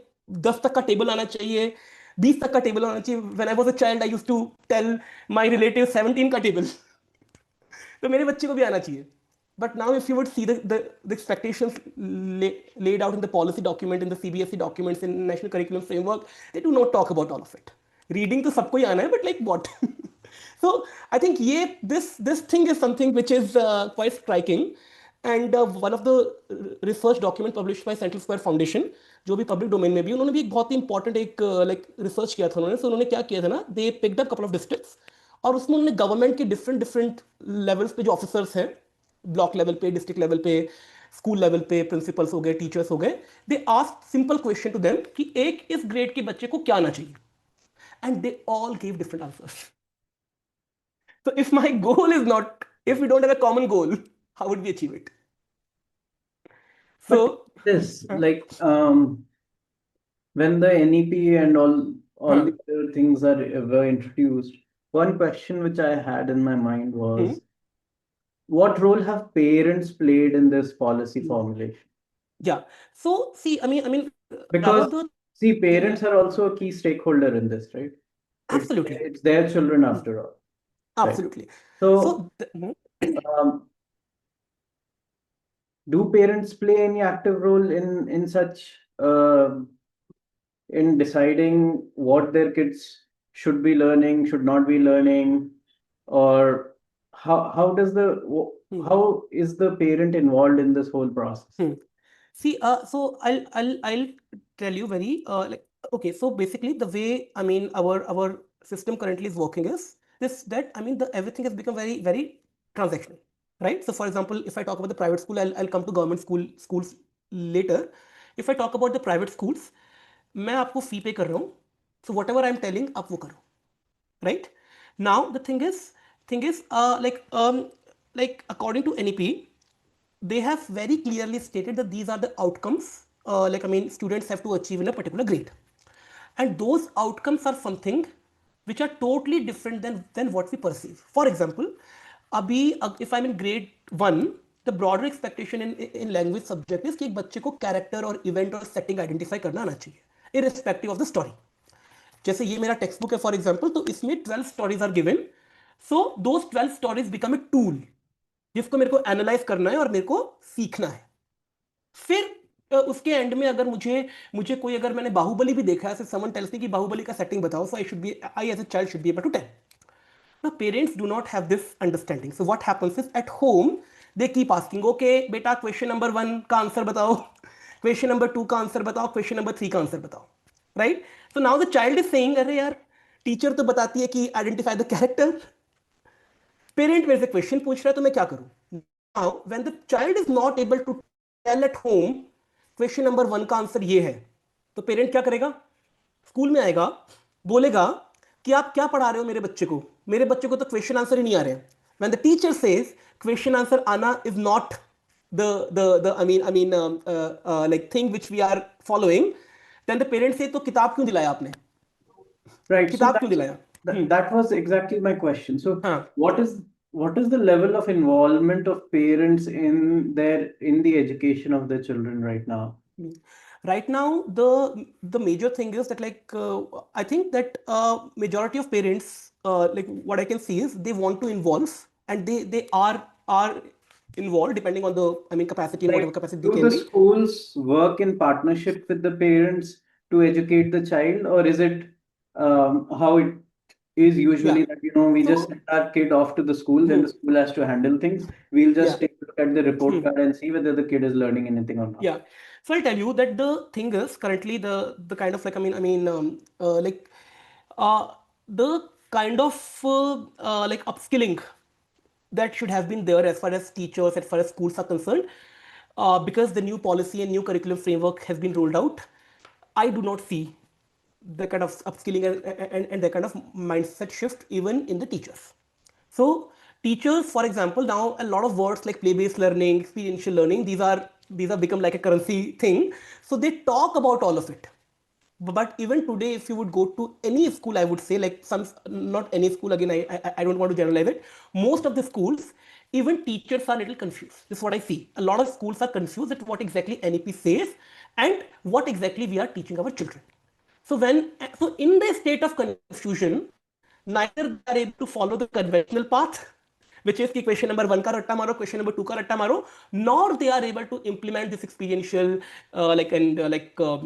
Speaker 3: 10 तक का टेबल आना चाहिए, 20 तक का टेबल आना चाहिए। When I was a child I used to tell my relative 17 का टेबल। तो मेरे बच्चे को भी आना चाहिए। But now, if you would see the expectations laid out in the policy document, in the CBSE documents, in National Curriculum Framework, they do not talk about all of it. Reading तो सबको ही आना है, but like what? So I think this thing is something which is quite striking. And one of the research document published by Central Square Foundation, जो भी public domain में भी, उन्होंने भी एक बहुत ही important एक like research किया था उन्होंने। So उन्होंने क्या किया था ना, they picked up couple of districts, और उसमें उन्होंने गवर्नमेंट के डिफरेंट डिफरेंट लेवल्स पे जो ऑफिसर्स हैं, ब्लॉक लेवल पे, डिस्ट्रिक्ट लेवल पे, स्कूल लेवल पे, प्रिंसिपल्स हो गए, टीचर्स हो गए, they asked simple question to them कि एक इस ग्रेड के बच्चे को क्या आना चाहिए, and they all give different answers. So if my goal is not, if we don't have a common goal, how would we achieve it?
Speaker 2: But
Speaker 3: So,
Speaker 2: this,
Speaker 3: uh,
Speaker 2: like, when the NEP and all
Speaker 3: huh,
Speaker 2: the other things were introduced, one question which I had in my mind
Speaker 3: hmm,
Speaker 2: was, what role have parents played in this policy
Speaker 3: hmm.
Speaker 2: formulation?
Speaker 3: Yeah. So see,
Speaker 2: Because
Speaker 3: Raghav, the
Speaker 2: see,
Speaker 3: yeah,
Speaker 2: parents are also a key stakeholder in this, right?
Speaker 3: absolutely,
Speaker 2: It's their children
Speaker 3: hmm,
Speaker 2: after all, right?
Speaker 3: absolutely.
Speaker 2: So,
Speaker 3: So,
Speaker 2: um, do parents play any active role in such in deciding what their kids should be learning, should not be learning, or how does the
Speaker 3: hmm,
Speaker 2: how is the parent involved in this whole process?
Speaker 3: hmm. See, so I'll tell you very like okay. So basically, the way our system currently is working is this, that the everything has become very very transactional, right? So for example, if I talk about the private school, I'll come to government schools later. If I talk about the private schools, मैं आपको फी पे कर रहा हूँ, so whatever I'm telling आप वो करो, right? Now the thing is like according to NEP, they have very clearly stated that these are the outcomes, students have to achieve in a particular grade, and those outcomes are something which are totally different than what we perceive. For example, abhi if I'm in grade 1, the broader expectation in language subject is कि एक बच्चे को character और event और setting identify करना आना चाहिए irrespective of the story. जैसे ये मेरा टेक्स्ट बुक है फॉर एग्जाम्पल, तो इसमें 12 stories are given. So those 12 stories become a tool जिसको मेरे को एनालाइज करना है और मेरे को सीखना है। फिर उसके एंड में अगर मुझे मुझे कोई, अगर मैंने बाहुबली भी देखा है, समवन टेल्स मी कि बाहुबली का सेटिंग बताओ, so I as a child should be able to tell. Now, parents do not have this understanding. So what happens is at home, they keep asking, okay, beta question number 1 का answer बताओ, question number 2 का answer बताओ, question number 3 का answer बताओ, right? So now the child is saying, अरे यार teacher तो बताती है कि identify the character, पेरेंट मेरे से क्वेश्चन पूछ रहा है तो मैं क्या करूं? Now when the child is not able to tell at home question number 1 का आंसर ये है, तो पेरेंट क्या करेगा? स्कूल में आएगा, बोलेगा कि आप क्या पढ़ा रहे हो मेरे बच्चे को तो क्वेश्चन आंसर ही नहीं आ रहे हैं। When the teacher says question answer आना is not the like thing which we are following, then the parents say तो किताब क्यों दिलाया आपने,
Speaker 2: Right. So
Speaker 3: किताब क्यों दिलाया?
Speaker 2: that was exactly my question. So
Speaker 3: हाँ,
Speaker 2: what is the level of involvement of parents in the education of the children right now?
Speaker 3: right now the major thing is that I think that majority of parents, like what I can see is they want to involve, and they are involved depending on the capacity and whatever
Speaker 2: Like,
Speaker 3: capacity they
Speaker 2: do
Speaker 3: can
Speaker 2: the
Speaker 3: be.
Speaker 2: schools work in partnership with the parents to educate the child, or is it how it is
Speaker 3: Yeah.
Speaker 2: usually that we just
Speaker 3: So
Speaker 2: send our kid off to the school, then the
Speaker 3: hmm,
Speaker 2: school has to handle things. We'll just
Speaker 3: yeah.
Speaker 2: take a look at the report
Speaker 3: Hmm.
Speaker 2: card and see whether the kid is learning anything or not.
Speaker 3: Yeah. So I'll tell you that the thing is currently the kind of uh, the kind of like upskilling that should have been there as far as teachers, as far as schools are concerned, because the new policy and new curriculum framework has been rolled out. I do not see the kind of upskilling and the kind of mindset shift even in the teachers. So teachers, for example, now a lot of words like play-based learning, experiential learning, these are become like a currency thing. So they talk about all of it. But even today, if you would go to any school, I would say, like some, not any school, again, I don't want to generalize it. Most of the schools, even teachers are a little confused. This is what I see. A lot of schools are confused at what exactly NEP says and what exactly we are teaching our children. So in the state of confusion, neither they are able to follow the conventional path, which is कि question number one का रट्टा मारो, question number two का रट्टा मारो, nor they are able to implement this experiential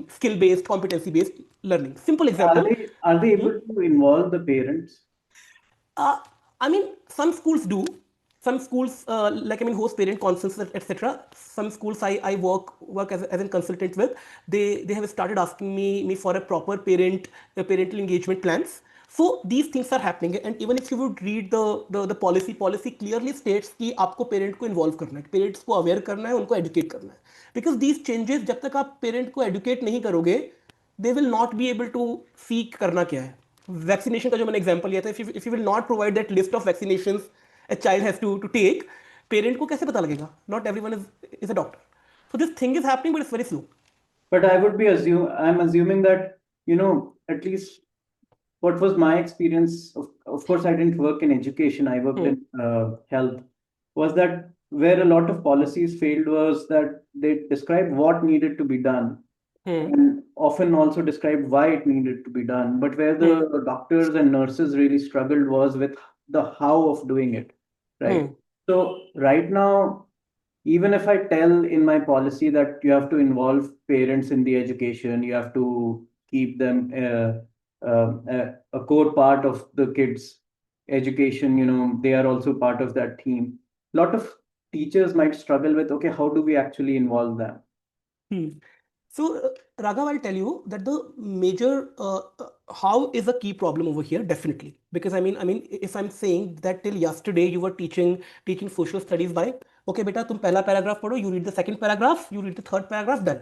Speaker 3: skill based, competency based learning. Simple
Speaker 2: Are
Speaker 3: example.
Speaker 2: they able to involve the parents?
Speaker 3: Uh, I mean, some schools do. Some schools, host parent conferences, etc. Some schools I work as a consultant with. They have started asking me for a proper parental engagement plans. So these things are happening, and even if you would read the policy clearly states कि आपको parent को involve करना है, parents को aware करना है, उनको educate करना है. Because these changes जब तक आप parent को educate नहीं करोगे, they will not be able to see करना क्या है. वैक्सीनेशन का जो मैंने एग्जांपल लिया था, if you will not provide that list of vaccinations a child has to take, parent को कैसे पता लगेगा? Not everyone is a doctor. So this thing is happening, but it's very slow.
Speaker 2: But I'm assuming that, at least what was my experience, of course, I didn't work in education, I worked in health, was that where a lot of policies failed was that they described what needed to be done and often also described why it needed to be done. But where the doctors and nurses really struggled was with the how of doing it, right? So right now, even if I tell in my policy that you have to involve parents in the education, you have to keep them a core part of the kids' education, they are also part of that team. A lot of teachers might struggle with, okay, how do we actually involve them?
Speaker 3: Hmm. So, Raghav, I'll tell you that the major how is a key problem over here, definitely. Because if I'm saying that till yesterday you were teaching social studies by, okay, beta, तुम पहला paragraph पढ़ो, you read the second paragraph, you read the third paragraph, done.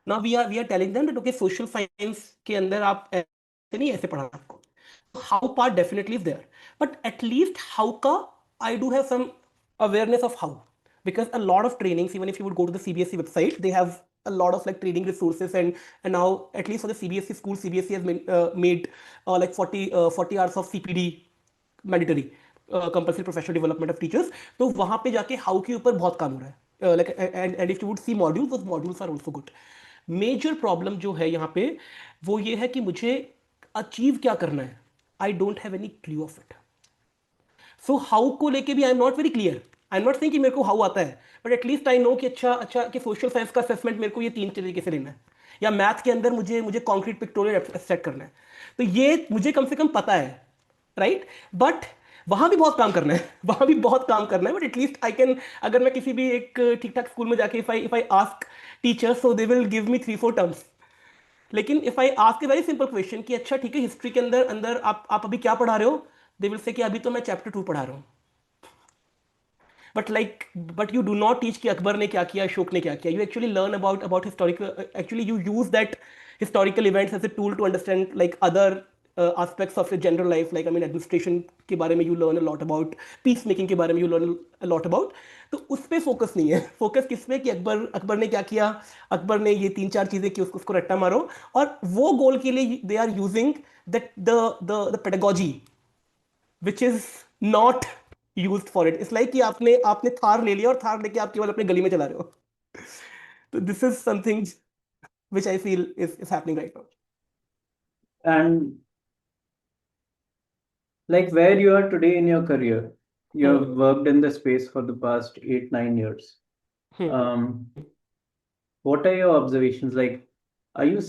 Speaker 3: Now we are telling them that okay, social science के अंदर आप ऐसे नहीं ऐसे पढ़ाना आपको. How part definitely is there, but at least how ka I do have some awareness of how, because a lot of trainings, even if you would go to the CBSE website, they have a lot of like training resources, and now at least for the CBSE school, CBSE has made like 40 hours of CPD mandatory, compulsory professional development of teachers. तो वहां पे जाके how के ऊपर बहुत काम हो रहा है. Like and if you would see modules, those modules are also good. Major problem जो है यहाँ पे वो ये है कि मुझे अचीव क्या करना है. I don't have any clue of it. So how को लेके भी I am not very clear. I am not saying कि मेरे को हाउ आता है, बट एटलीस्ट आई नो कि अच्छा कि सोशल साइंस का असेसमेंट मेरे को ये 3 तरीके से लेना है, या मैथ के अंदर मुझे मुझे कॉन्क्रीट पिक्टोरियल सेट करना है. तो ये मुझे कम से कम पता है, राइट? बट वहां भी बहुत काम करना है. वहां भी बहुत काम करना है, बट एटलीस्ट आई कैन, अगर मैं किसी भी एक ठीक ठाक स्कूल में जाके if I ask teachers, so they will give me 3-4 terms. लेकिन if I ask a very simple question कि अच्छा ठीक है, हिस्ट्री के अंदर अंदर आप अभी क्या पढ़ा रहे हो, दे विल से कि अभी तो मैं चैप्टर 2 पढ़ा रहा हूँ. But you do not teach कि अकबर ने क्या किया, अशोक ने क्या किया. You actually learn about historical, actually you use that historical events as a tool to understand like other aspects of your general life, like administration के बारे में you learn a lot about, peace making के बारे में you learn a lot about. तो उस पर focus नहीं है. फोकस किस पे कि अकबर ने क्या किया, अकबर ने ये 3-4 चीजें की, उसको रट्टा मारो. और वो गोल के लिए they are using that the pedagogy which is not used for it. It's like कि आपने थार ले लिया और थार लेके आप केवल अपने गली में चला रहे हो. तो this is something which I feel is happening right now.
Speaker 2: And like where you are today in your career, you have worked in the space for the past 8-9 years. What are your observations? Like, are you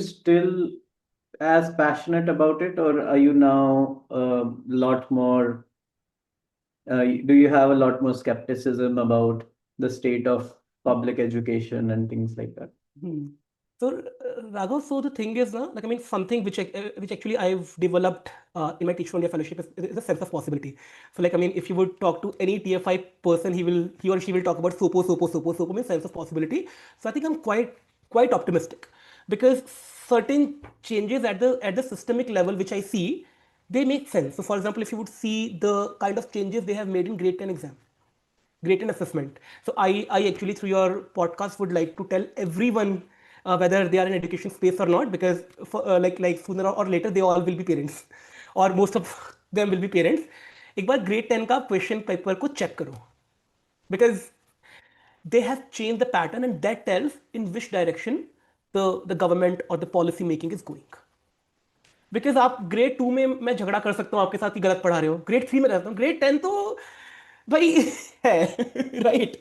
Speaker 2: still as passionate about it, or are you now a lot more? Do you have a lot more skepticism about the state of public education and things like that?
Speaker 3: So, Raghav, so the thing is, something which actually I've developed in my Teach for India fellowship is a sense of possibility. So, if you would talk to any TFI person, he or she will talk about SOPO means sense of possibility. So, I think I'm quite optimistic, because certain changes at the systemic level which I see, they make sense. So for example, if you would see the kind of changes they have made in grade 10 exam, grade 10 assessment. So I actually through your podcast would like to tell everyone whether they are in education space or not, because for, like sooner or later they all will be parents or most of them will be parents. एक बार grade 10 का question paper को check करो, because they have changed the pattern and that tells in which direction the government or the policy making is going. Because आप grade 2 में मैं झगड़ा कर सकता हूँ आपके साथ कि गलत पढ़ा रहे हो, ग्रेड 3 में रहता हूँ, ग्रेड 10 तो भाई है राइट.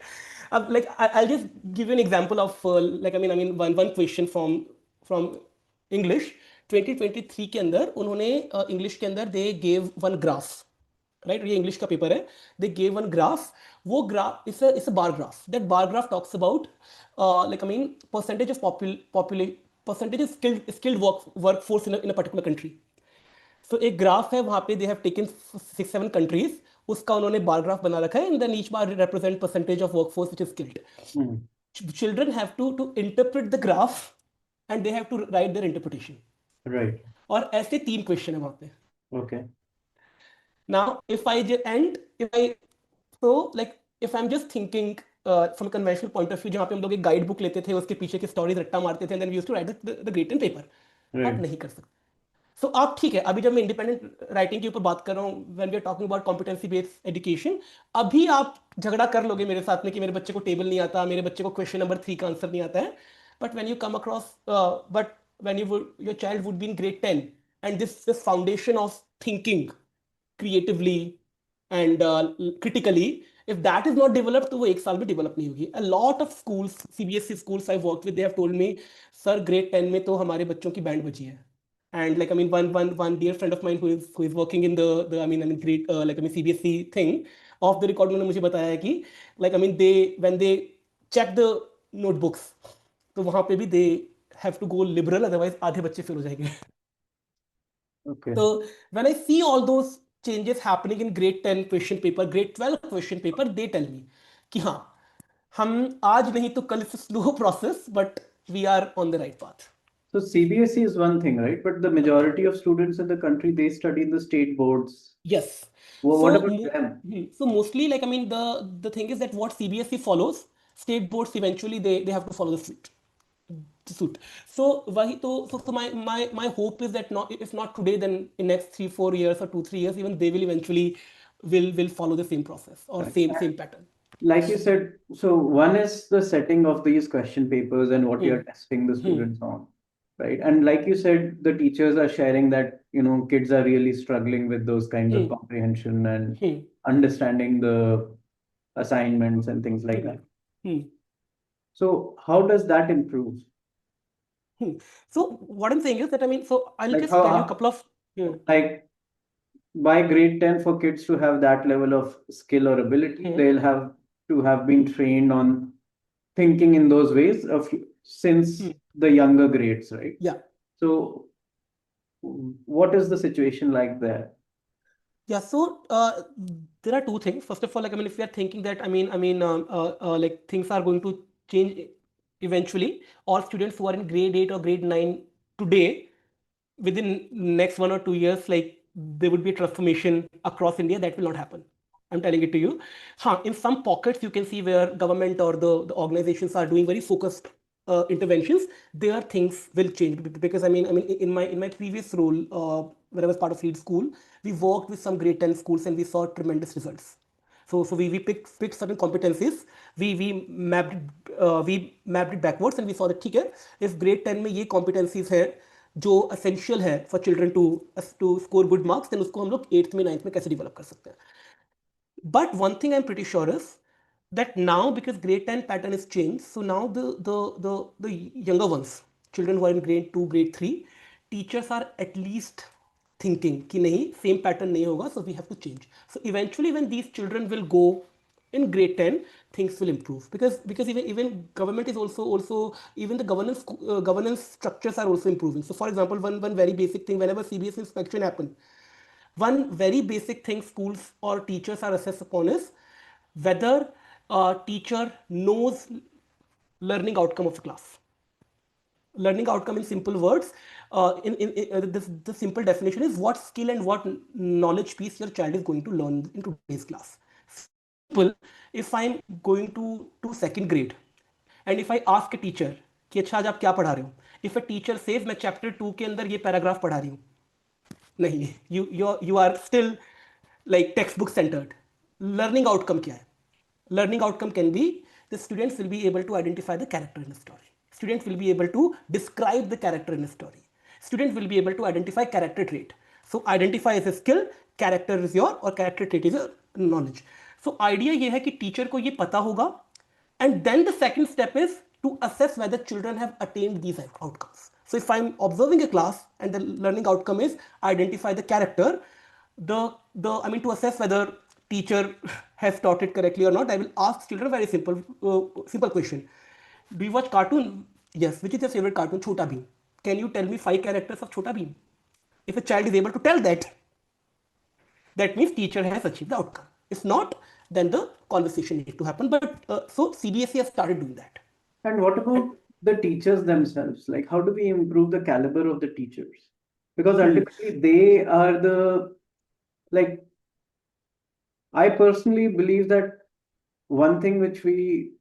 Speaker 3: अब like I just give you an example of like I mean one question from English 2023 के अंदर उन्होंने इंग्लिश के अंदर they gave one graph, right, ये इंग्लिश का पेपर है, दे गेव वन ग्राफ, वो graph it's a bar graph, that bar graph talks about like I mean percentage of population, percentage of skilled workforce in a particular country. So एक graph है वहां पे, they have taken 6-7 countries, उसका उन्होंने bar graph बना रखा है, and then each bar represent percentage of work force which is skilled. Children have to interpret the graph and they have to write their interpretation.
Speaker 2: Right.
Speaker 3: और ऐसे 3 question है वहां पे.
Speaker 2: Okay.
Speaker 3: Now, if I and if I so like if I'm just thinking from a conventional point of view, जहाँ पे हम लोग एक गाइड बुक लेते थे, उसके पीछे की स्टोरीज रट्टा मारते थे, and then we used to write the grade 10 paper.
Speaker 2: Right.
Speaker 3: अब नहीं कर सकते. सो आप ठीक है, अभी जब मैं इंडिपेंडेंट राइटिंग के ऊपर बात कर रहा हूँ, when we are talking about competency based education, अभी आप झगड़ा कर लोगे मेरे साथ में कि मेरे बच्चे को टेबल नहीं आता, मेरे बच्चे को क्वेश्चन नंबर 3 का आंसर नहीं आता है. But when you come across but when your child would be in grade 10 and this foundation of thinking creatively and critically, if that is not developed तो वो एक साल में develop नहीं होगी. A lot of schools, CBSE schools I've worked with, they have told me, sir grade 10 में तो हमारे बच्चों की बैंड बजी है. And like I mean one dear friend of mine who is working in the I mean grade like I mean CBSE thing, off the record उन्होंने मुझे बताया कि like I mean they when they check the notebooks तो वहाँ पे भी they have to go liberal, otherwise आधे बच्चे फेल हो जाएंगे.
Speaker 2: Okay.
Speaker 3: So when I see all those changes happening in grade 10 question paper, grade 12 question paper, they tell me कि हाँ, हम आज नहीं तो कल से slow process, but we are on the right path.
Speaker 2: So CBSE is one thing, right? But the majority of students in the country, they study in the state boards.
Speaker 3: Yes.
Speaker 2: Well, what about
Speaker 3: mo-
Speaker 2: them?
Speaker 3: So mostly, like I mean, the thing is that what CBSE follows, state boards eventually they have to follow the suit. So वही तो so my hope is that not, if not today, then in next 3-4 years or 2-3 years, even they will eventually will follow the same process or same pattern.
Speaker 2: Like you said, so one is the setting of these question papers and what you're testing the students on, right? And like you said, the teachers are sharing that, you know, kids are really struggling with those kinds of comprehension and understanding the assignments and things like that. So how does that improve?
Speaker 3: So what I'm saying is that I mean, so I'll
Speaker 2: Like
Speaker 3: just
Speaker 2: how-
Speaker 3: tell you a couple of
Speaker 2: Like by grade 10, for kids to have that level of skill or ability, they'll have to have been trained on thinking in those ways of since the younger grades, right?
Speaker 3: yeah.
Speaker 2: So what is the situation like there?
Speaker 3: Yeah, so there are 2 things. First of all, like I mean, if we are thinking that like things are going to change eventually, all students who are in grade 8 or grade 9 today, within next 1 or 2 years, like there would be a transformation across India. That will not happen. I'm telling it to you. In some pockets, you can see where government or the organizations are doing very focused interventions. There things will change because I mean in my previous role when I was part of Reed School, we worked with some grade 10 schools and we saw tremendous results. So we picked certain competencies, we mapped it backwards and we saw that ठीक है, if grade 10 में ये competencies है जो essential है for children to score good marks, then उसको हम लोग 8th में 9th में कैसे develop कर सकते हैं. But one thing I'm pretty sure is that now, because grade 10 pattern is changed, so now the younger ones, children who are in grade 2, grade 3, teachers are at least thinking कि नहीं, same pattern नहीं होगा, so we have to change. So eventually when these children will go in grade 10, things will improve because even government is also even the governance structures are also improving. So for example, one very basic thing, whenever CBSE inspection happen, one very basic thing schools or teachers are assessed upon is whether a teacher knows learning outcome of the class. Learning outcome in simple words, the simple definition is what skill and what knowledge piece your child is going to learn in today's class. For example, if I'm going to second grade and if I ask a teacher कि अच्छा आज आप क्या पढ़ा रहे हो, if a teacher says मैं chapter 2 के अंदर ये paragraph पढ़ा रही हूँ, नहीं, you are still like textbook centered. Learning outcome क्या है? Learning outcome can be the students will be able to identify the character in the story. Students will be able to describe the character in the story. Students will be able to identify character trait. So identify is a skill, character is your or character trait is a knowledge. So idea ये है कि teacher को ये पता होगा, and then the second step is to assess whether children have attained these outcomes. So if I'm observing a class and the learning outcome is identify the character, to assess whether teacher has taught it correctly or not, I will ask children a very simple question. Do you watch cartoon? Yes. Which is your favorite cartoon? Chhota Bheem. Can you tell me 5 characters of Chhota Bheem? If a child is able to tell that, that means teacher has achieved the outcome. If not, then the conversation needs to happen. But so CBSE has started doing that.
Speaker 2: And what about the teachers themselves? Like, how do we improve the caliber of the teachers? Because ultimately, they are like, I personally believe that one thing which we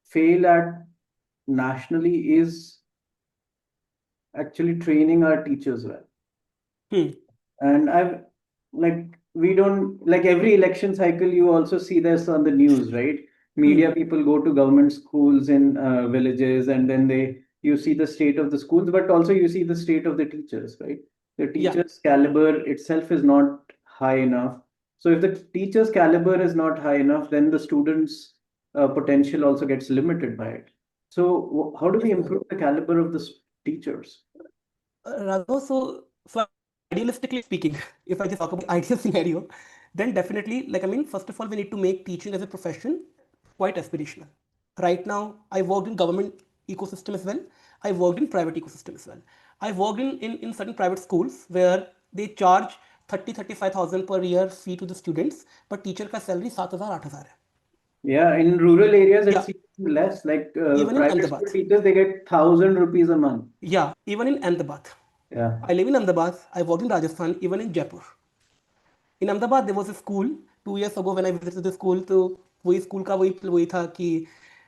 Speaker 2: fail at nationally is actually training our teachers well. And I've like we don't like every election cycle you also see this on the news, right? Media people go to government schools in villages and then you see the state of the schools, but also you see the state of the teachers, right? The
Speaker 3: Yeah.
Speaker 2: teachers caliber itself is not high enough. So if the teachers caliber is not high enough, then the students potential also gets limited by it. So how do we improve the caliber of the teachers?
Speaker 3: Raghav, so idealistically speaking, if I just talk about ideal scenario, then definitely, first of all, we need to make teaching as a profession quite aspirational. Right now, I worked in government ecosystem as well. I worked in private ecosystem as well. I worked in certain private schools where they charge 35,000 per year fee to the students, but teacher ka salary 7,000 8,000 hai.
Speaker 2: Yeah, in rural areas,
Speaker 3: Yeah.
Speaker 2: it's even less. Like
Speaker 3: Even in
Speaker 2: private school
Speaker 3: Ahmedabad.
Speaker 2: teachers, they get 1,000 rupees a month.
Speaker 3: Yeah, even in Ahmedabad.
Speaker 2: Yeah.
Speaker 3: I live in Ahmedabad. I worked in Rajasthan, even in Jaipur. In Ahmedabad, there was a school 2 years ago when I visited the school. तो वही school का वही था कि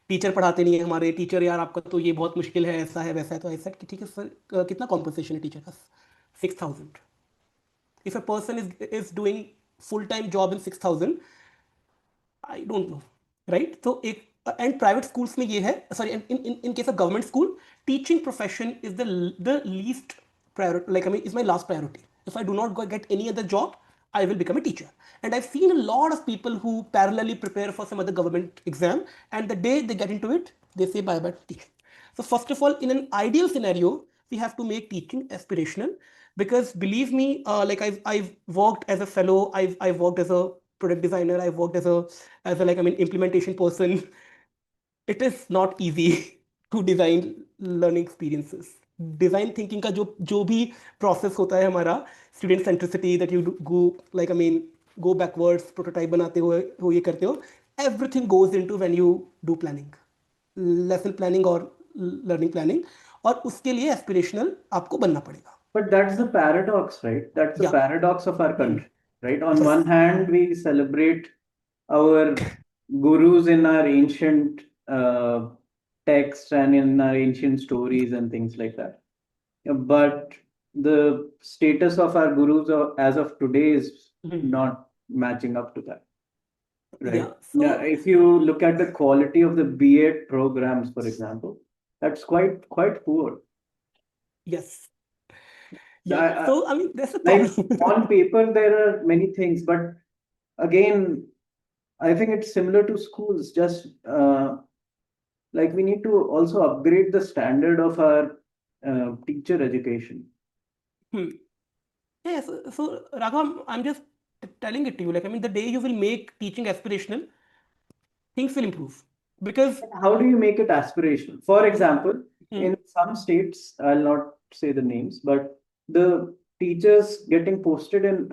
Speaker 3: teacher पढ़ाते नहीं है हमारे टीचर, यार आपका तो ये बहुत मुश्किल है, ऐसा है वैसा है. तो ऐसा कि ठीक है सर, कितना कॉम्पनसेशन है टीचर का? 6,000. If a person is doing full time job in 6,000, I don't know, right? So एक and private schools में ये है, sorry, in case of government school, teaching profession is the least priority, is my last priority. If I do not get any other job, I will become a teacher. And I've seen a lot of people who parallelly prepare for some other government exam, and the day they get into it, they say bye bye to teaching. So first of all, in an ideal scenario, we have to make teaching aspirational, because believe me, I've worked as a fellow, I've worked as a product designer, I've worked as a implementation person. It is not easy to design learning experiences. Design thinking का जो भी process होता है हमारा, student centricity that you go go backwards, prototype बनाते हो ये करते हो, everything goes into when you do planning, lesson planning or learning planning, और उसके लिए aspirational आपको बनना पड़ेगा.
Speaker 2: But that's the paradox, right? That's the
Speaker 3: Yeah.
Speaker 2: paradox of our country, right? On one hand, we celebrate our gurus in our ancient texts and in our ancient stories and things like that. But the status of our gurus as of today is not matching up to that. Right.
Speaker 3: Yeah. So
Speaker 2: Yeah, if you look at the quality of the B.Ed programs, for example, that's quite poor.
Speaker 3: yes. Yeah. So there's a
Speaker 2: Like
Speaker 3: problem.
Speaker 2: on paper, there are many things, but again, I think it's similar to schools. Just like we need to also upgrade the standard of our teacher education.
Speaker 3: Yes. So Raghav, I'm just telling it to you. The day you will make teaching aspirational, things will improve. Because
Speaker 2: How do you make it aspirational? For example, in some states, I'll not say the names, but the teachers getting posted in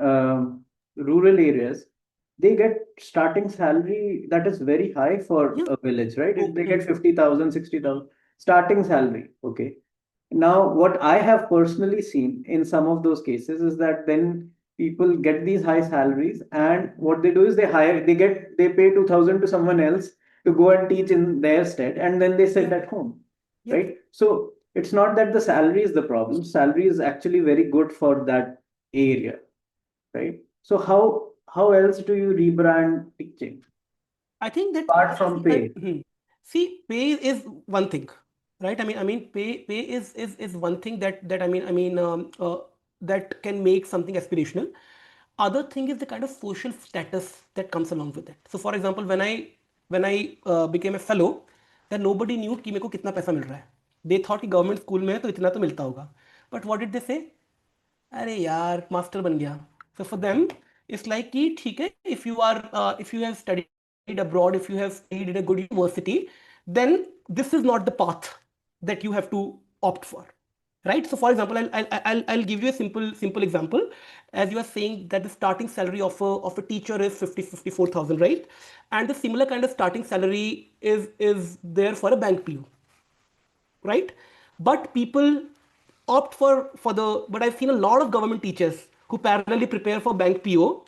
Speaker 2: rural areas, they get starting salary that is very high for a village, right? They get 50,000, 60,000 starting salary. Okay. Now, what I have personally seen in some of those cases is that then people get these high salaries, and what they do is they pay 2,000 to someone else to go and teach in their stead, and then they sit
Speaker 3: Yep.
Speaker 2: at home,
Speaker 3: Yep.
Speaker 2: right? So it's not that the salary is the problem. Salary is actually very good for that area, right? So how else do you rebrand teaching
Speaker 3: I think that
Speaker 2: apart from pay?
Speaker 3: see, pay is one thing, right? Pay is one thing that that can make something aspirational. Other thing is the kind of social status that comes along with it. So, for example, when I became a fellow, then nobody knew कि मेरे को कितना पैसा मिल रहा है. They thought कि government school में है तो इतना तो मिलता होगा. But what did they say? अरे यार मास्टर बन गया. So for them it's like कि ठीक है, if you have studied abroad, if you have studied in a good university, then this is not the path that you have to opt for, right? So for example, I'll give you a simple example. As you are saying that the starting salary of a teacher is 54,000, right? And the similar kind of starting salary is there for a bank PO, right? But people opt for the, but I've seen a lot of government teachers who parallelly prepare for bank PO.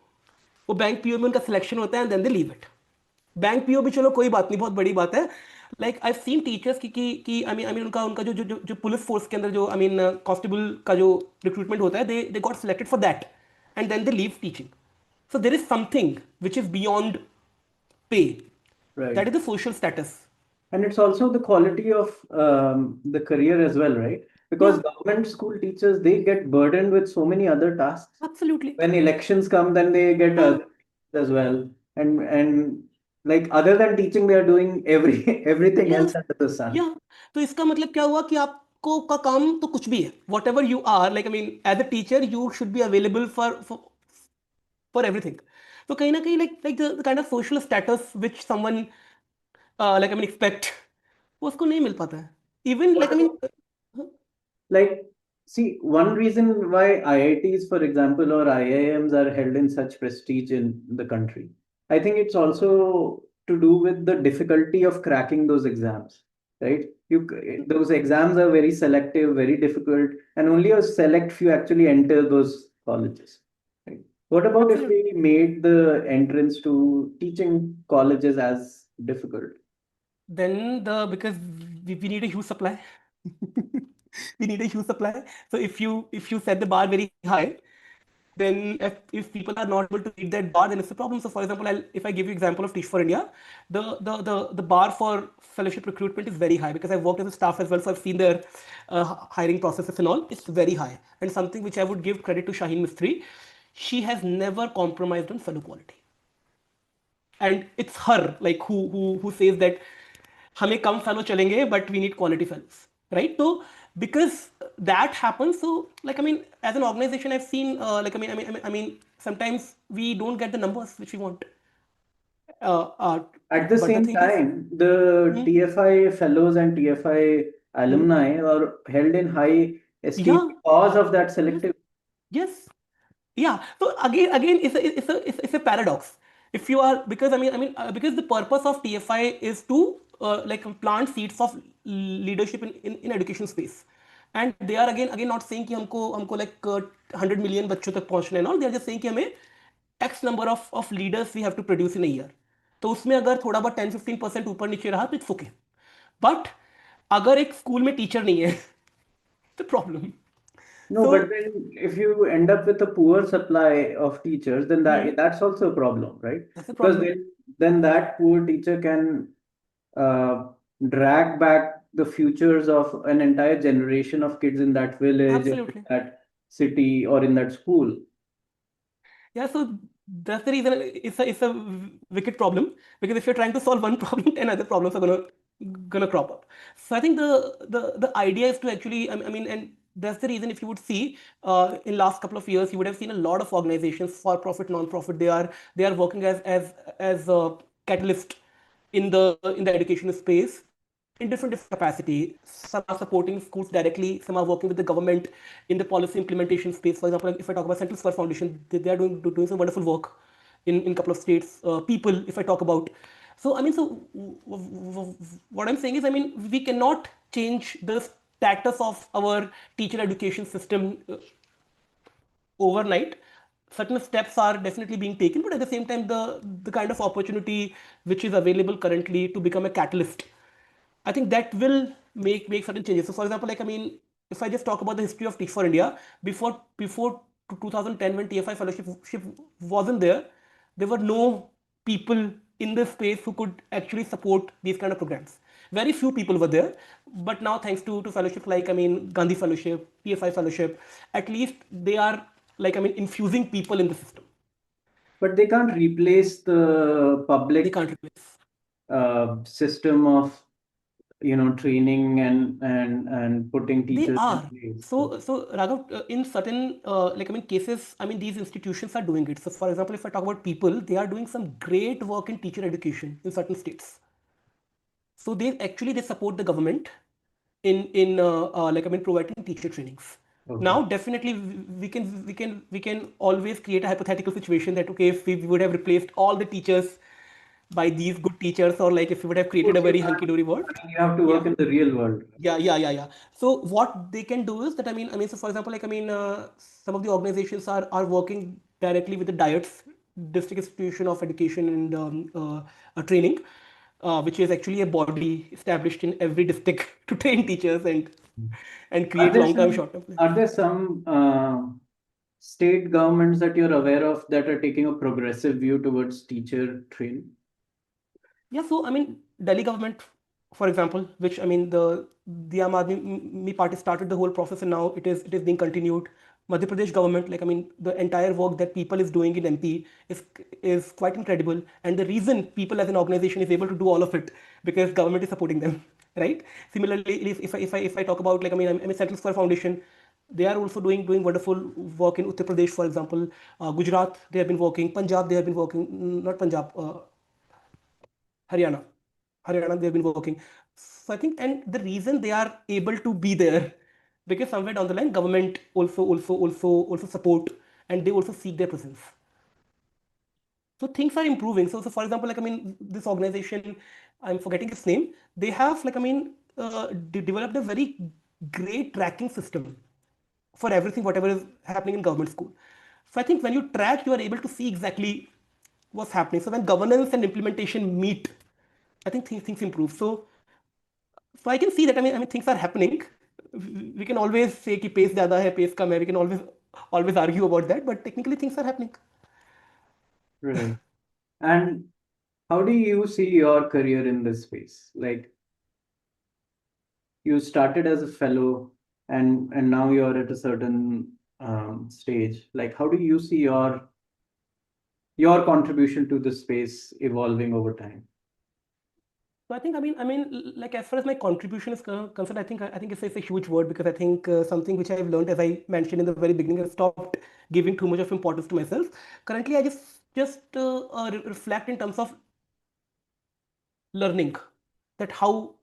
Speaker 3: वो bank PO में उनका selection होता है and then they leave it. Bank PO भी चलो कोई बात नहीं, बहुत बड़ी बात है. लाइक आई सीन टीचर्स की आई मीन उनका उनका जो पुलिस फोर्स के अंदर जो कांस्टेबल का जो रिक्रूटमेंट होता है, they got selected for that and then they leave teaching. So there is something which is beyond pay,
Speaker 2: Right.
Speaker 3: That is the social status.
Speaker 2: And it's also the quality of the career as well, right? Because
Speaker 3: Yeah,
Speaker 2: government school teachers, they get burdened with so many other tasks.
Speaker 3: absolutely.
Speaker 2: When elections come, then they get
Speaker 3: Yeah.
Speaker 2: other as well. And like other than teaching, they are doing everything else
Speaker 3: Yes.
Speaker 2: under the sun.
Speaker 3: Yeah. तो इसका मतलब क्या हुआ कि आपको का काम तो कुछ भी है, whatever you are, like as a teacher you should be available for everything. तो कहीं ना कहीं like the kind of social status which someone expect, वो उसको नहीं मिल पाता है. Even
Speaker 2: What about like, see, one reason why IITs, for example, or IIMs are held in such prestige in the country, I think it's also to do with the difficulty of cracking those exams, right? Those exams are very selective, very difficult, and only a select few actually enter those colleges. Right? What about if
Speaker 3: absolutely.
Speaker 2: we made the entrance to teaching colleges as difficult?
Speaker 3: Then the because we need a huge supply. We need a huge supply. So if you set the bar very high, then if people are not able to meet that bar, then it's a problem. So for example, if I give you example of Teach for India, the bar for fellowship recruitment is very high because I've worked as a staff as well, so I've seen their hiring processes and all. It's very high, and something which I would give credit to Shaheen Mistry, she has never compromised on fellow quality. And it's her like who says that हमें कम fellow चलेंगे but we need quality fellows, right? So because that happens, so like as an organization I've seen sometimes we don't get the numbers which we want. uh, uh,
Speaker 2: At the
Speaker 3: but the
Speaker 2: same
Speaker 3: thing is,
Speaker 2: time, the TFI fellows and TFI
Speaker 3: hmm,
Speaker 2: alumni are held in high esteem
Speaker 3: yeah,
Speaker 2: because of that
Speaker 3: yes,
Speaker 2: selective.
Speaker 3: yes. Yeah. So again, it's a paradox. If you are, because because the purpose of TFI is to like plant seeds of leadership in education space, and they are again not saying कि हमको like 100 million बच्चों तक पहुंचना है and all. They are just saying कि हमें X number of leaders we have to produce in a year. तो उसमें अगर थोड़ा बहुत 10-15% ऊपर नीचे रहा तो इट्स ओके. बट अगर एक स्कूल में टीचर नहीं है, तो problem.
Speaker 2: No,
Speaker 3: so
Speaker 2: but then if you end up with a poor supply of teachers, then that's also a problem, right?
Speaker 3: That's a
Speaker 2: Because
Speaker 3: problem.
Speaker 2: then that poor teacher can uh, drag back the futures of an entire generation of kids in that village or in
Speaker 3: Absolutely.
Speaker 2: that city or in that school.
Speaker 3: Yeah, so that's the reason it's a wicked problem, because if you're trying to solve one problem, 10 other problems are gonna crop up. So I think the idea is to actually and that's the reason, if you would see in last couple of years you would have seen a lot of organizations, for profit, non-profit, they are working as a catalyst in the education space in different capacity. Some are supporting schools directly, some are working with the government in the policy implementation space. For example, if I talk about Central Square Foundation, they are doing some wonderful work in couple of states. People, if I talk about, so what I'm saying is, we cannot change this status of our teacher education system overnight. Certain steps are definitely being taken, but at the same time, the kind of opportunity which is available currently to become a catalyst, I think that will make certain changes. So, for example, like I mean, if I just talk about the history of Teach for India, before 2010, when TFI fellowship wasn't there, there were no people in this space who could actually support these kind of programs. Very few people were there, but now thanks to fellowship like I mean Gandhi Fellowship, TFI Fellowship, at least they are like I mean infusing people in the system.
Speaker 2: But they can't replace the
Speaker 3: They
Speaker 2: public
Speaker 3: can't replace.
Speaker 2: system of training and putting
Speaker 3: They
Speaker 2: teachers in
Speaker 3: are.
Speaker 2: place.
Speaker 3: So Raghav, in certain like I mean cases, I mean these institutions are doing it. So for example, if I talk about people, they are doing some great work in teacher education in certain states. So they support the government in like I mean providing teacher trainings. Now
Speaker 2: Okay.
Speaker 3: definitely we can always create a hypothetical situation that okay, if we would have replaced all the teachers by these good teachers, or like if we would have
Speaker 2: Of
Speaker 3: created
Speaker 2: course,
Speaker 3: a
Speaker 2: you
Speaker 3: very
Speaker 2: can't.
Speaker 3: hunky dory world.
Speaker 2: I mean, you have to
Speaker 3: Yeah.
Speaker 2: work in the real world.
Speaker 3: Yeah. So what they can do is that so for example, like some of the organizations are working directly with the diets, district institution of education and training, which is actually a body established in every district to train teachers and
Speaker 2: Are
Speaker 3: create
Speaker 2: there
Speaker 3: long-term,
Speaker 2: some
Speaker 3: short-term plans.
Speaker 2: are there some state governments that you're aware of that are taking a progressive view towards teacher training?
Speaker 3: Yeah, so I mean, Delhi government, for example, which I mean the Aam Aadmi party started the whole process, and now it is being continued. Madhya Pradesh government, like I mean, the entire work that people is doing in MP is quite incredible, and the reason people as an organization is able to do all of it because government is supporting them, right? Similarly, if I talk about like I mean Central Square Foundation, they are also doing wonderful work in Uttar Pradesh, for example. Gujarat, they have been working. Punjab, they have been working. Not Punjab. Haryana. Haryana, they've been working. So I think, and the reason they are able to be there, because somewhere down the line, government also support, and they also seek their presence. So things are improving. So for example, like I mean, this organization, I'm forgetting its name. They have like I mean, developed a very great tracking system for everything, whatever is happening in government school. So I think when you track, you are able to see exactly what's happening. So when governance and implementation meet, I think things improve. So I can see that I mean things are happening. We can always say कि pace ज़्यादा है, pace कम है. We can always argue about that, but technically things are happening.
Speaker 2: Right. And how do you see your career in this space? Like you started as a fellow and now you're at a certain stage. Like how do you see your contribution to the space evolving over time?
Speaker 3: So I mean, like as far as my contribution is concerned, I think it's a huge word because I think something which I've learned, as I mentioned in the very beginning, I stopped giving too much of importance to myself. Currently, I just reflect in terms of learning, that how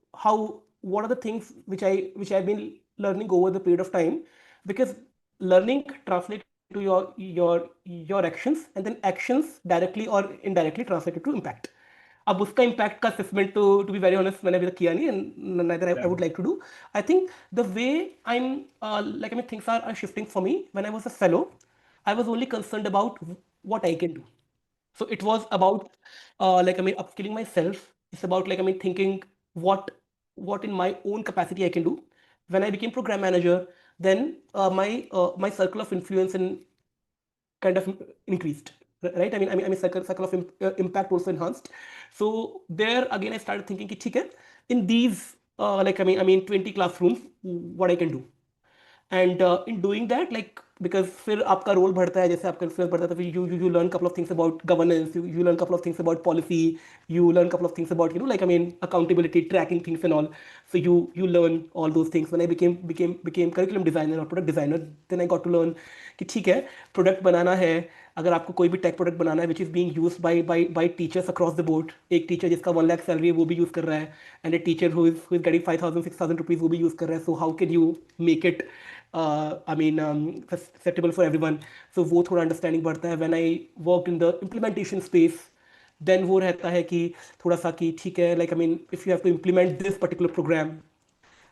Speaker 3: what are the things which I've been learning over the period of time, because learning translates into your actions, and then actions directly or indirectly translate into impact. अब उसका impact का assessment to be very honest मैंने अभी तक किया नहीं, and neither I would like to do. I think the way like I mean things are shifting for me. When I was a fellow, I was only concerned about what I can do. So it was about like I mean upskilling myself. It's about like I mean thinking what in my own capacity I can do. When I became program manager, then my circle of influence and kind of increased, right? I mean circle of impact also enhanced. So there again I started thinking कि ठीक है, in these like I mean 20 classrooms, what I can do. And in doing that, like because फिर आपका role बढ़ता है, जैसे आपका influence बढ़ता है, तो फिर you learn couple of things about governance, you learn couple of things about policy, you learn couple of things about like I mean accountability, tracking things and all. So you learn all those things. When I became curriculum designer or product designer, then I got to learn कि ठीक है, product बनाना है, अगर आपको कोई भी tech product बनाना है which is being used by teachers across the board. एक टीचर जिसका 1 लाख सैलरी है वो भी यूज़ कर रहा है, and a teacher who is getting 5,000 6,000 rupees वो भी यूज़ कर रहा है. So how can you make it I mean acceptable for everyone. So वो थोड़ा अंडरस्टैंडिंग बढ़ता है. When I work in the implementation space, then वो रहता है कि थोड़ा सा कि ठीक है, like I mean if you have to implement this particular programme,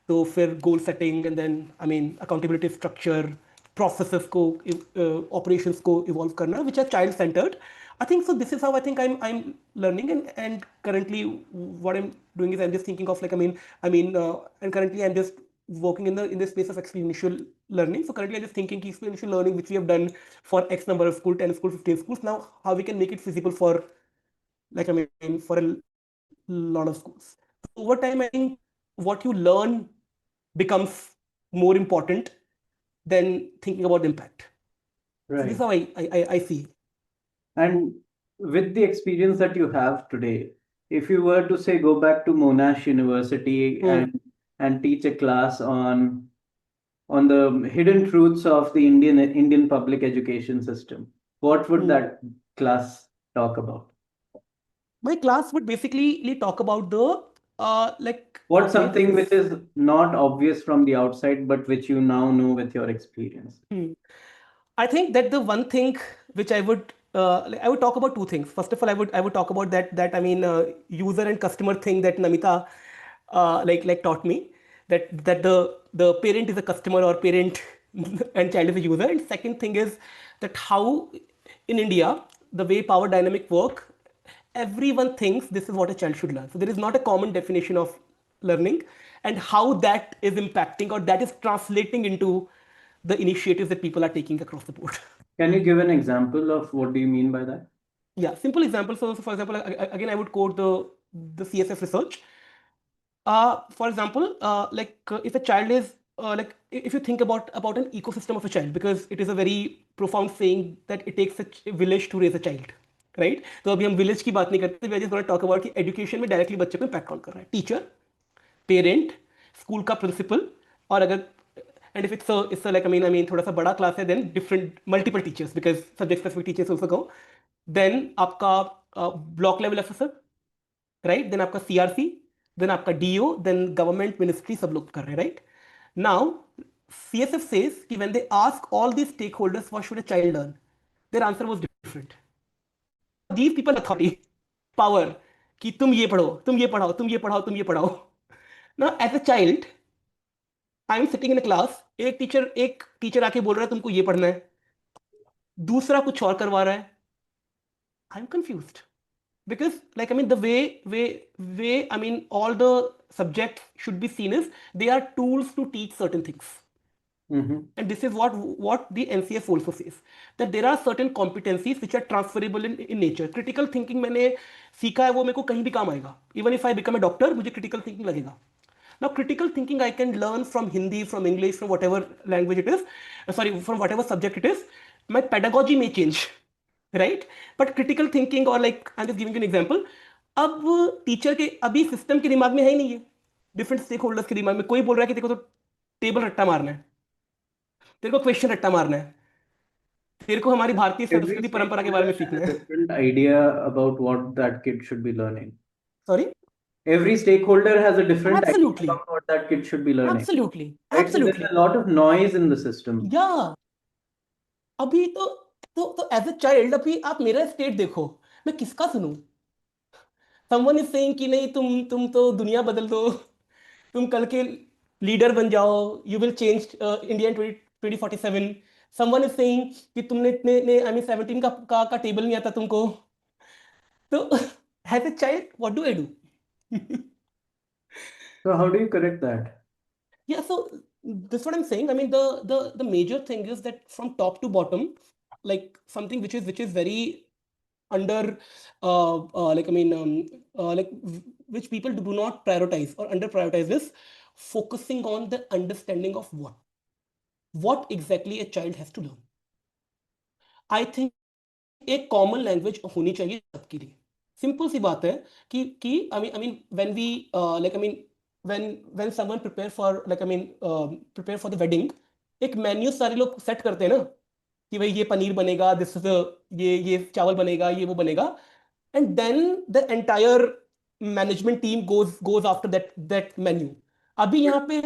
Speaker 3: तो फिर goal setting and then I mean accountability structure processes को operations को evolve करना which are child centered. I think so this is how I think I'm learning and currently what I'm doing is I'm just thinking of like and currently I'm just working in the space of experiential learning. So currently I'm just thinking experiential learning which we have done for X number of schools, 10 schools, 15 schools, now how we can make it feasible for for a lot of schools. So over time I think what you learn becomes more important than thinking about the impact. So this is
Speaker 2: Right.
Speaker 3: how I see.
Speaker 2: And with the experience that you have today, if you were to say go back to Monash University
Speaker 3: Hmm.
Speaker 2: and teach a class on the hidden truths of the Indian public education system, what would
Speaker 3: Hmm.
Speaker 2: that class talk about?
Speaker 3: My class would basically talk about the like
Speaker 2: What's
Speaker 3: okay this
Speaker 2: something
Speaker 3: is
Speaker 2: which is not obvious from the outside, but which you now know with your experience?
Speaker 3: I think that the one thing which I would talk about two things. First of all, I would talk about that user and customer thing that Namita like taught me that the parent is a customer or parent and child is a user. And second thing is that how in India the way power dynamic work, everyone thinks this is what a child should learn. So there is not a common definition of learning and how that is impacting or that is translating into the initiatives that people are taking across the board.
Speaker 2: Can you give an example of what do you mean by that?
Speaker 3: Yeah, simple example. So for example, again, I would quote the CSF research. For example, if a child is if you think about an ecosystem of a child, because it is a very profound saying that it takes a village to raise a child, right? तो अभी हम village की बात नहीं करते, we are just going to talk about कि education में directly बच्चे को impact कौन कर रहा है, teacher, पेरेंट, स्कूल का प्रिंसिपल, और अगर एंड इफ इट्स लाइक थोड़ा सा बड़ा क्लास है then different multiple teachers because subject specific teachers also go, then आपका block level officer, right, then आपका सीआरसी, देन आपका डीओ, देन गवर्नमेंट मिनिस्ट्री, सब लोग कर रहे हैं, राइट. नाउ CSF says कि when they ask all these stakeholders what should a child learn, their answer was different. These people authority, power, कि तुम ये पढ़ो, तुम ये पढ़ाओ, तुम ये पढ़ाओ, तुम ये पढ़ाओ. Now as a child I am sitting in class, एक टीचर आके बोल रहा है तुमको ये पढ़ना है, दूसरा कुछ और करवा रहा है. I am confused because the way all the subjects should be seen is they are tools to teach certain things.
Speaker 2: Mm-hmm.
Speaker 3: And this is what the NCF also says, that there are certain competencies which are transferable in nature. Critical thinking मैंने सीखा है, वो मेरे को कहीं भी काम आएगा. Even if I become a doctor, मुझे critical thinking लगेगा. Now, critical thinking I can learn from Hindi, from English, from whatever language it is, from whatever subject it is. My pedagogy may change, right? But critical thinking, or like I'm just giving you an example. अब teacher के अभी system के दिमाग में है ही नहीं है, different stake holders के दिमाग में. कोई बोल रहा है कि देखो तो टेबल रट्टा मारना है, तेरे को क्वेश्चन रट्टा मारना है, तेरे को हमारी भारतीय
Speaker 2: Every
Speaker 3: संस्कृति परंपरा के बारे
Speaker 2: stakeholder
Speaker 3: में
Speaker 2: has
Speaker 3: सीखना
Speaker 2: a
Speaker 3: है.
Speaker 2: different idea about what that kid should be learning.
Speaker 3: Sorry.
Speaker 2: Every stakeholder has a different idea
Speaker 3: Absolutely.
Speaker 2: about what that kid should be learning.
Speaker 3: Absolutely.
Speaker 2: Right? So there's
Speaker 3: Absolutely.
Speaker 2: a lot of noise in the system.
Speaker 3: Yeah. अभी तो as a child अभी आप मेरा state देखो, मैं किसका सुनूं? Someone is saying कि नहीं, तुम तो दुनिया बदल दो, तुम कल के लीडर बन जाओ, you will change India in 2047. Someone is saying कि तुमने इतने आई मीन 17 का टेबल नहीं आता तुमको. तो as a child what do I do?
Speaker 2: So how do you correct that?
Speaker 3: Yeah, so this is what I'm saying. I mean, the major thing is that from top to bottom, like something which is very under which people do not prioritize or under prioritize is focusing on the understanding of what exactly a child has to learn. I think एक common language होनी चाहिए सबके लिए. Simple सी बात है कि I mean when we like I mean when someone prepare for prepare for the wedding, एक मेन्यू सारे लोग सेट करते हैं ना कि भाई ये पनीर बनेगा, दिस इज ये चावल बनेगा, ये वो बनेगा, and then the entire management team goes after that menu. अभी
Speaker 2: But
Speaker 3: यहाँ पे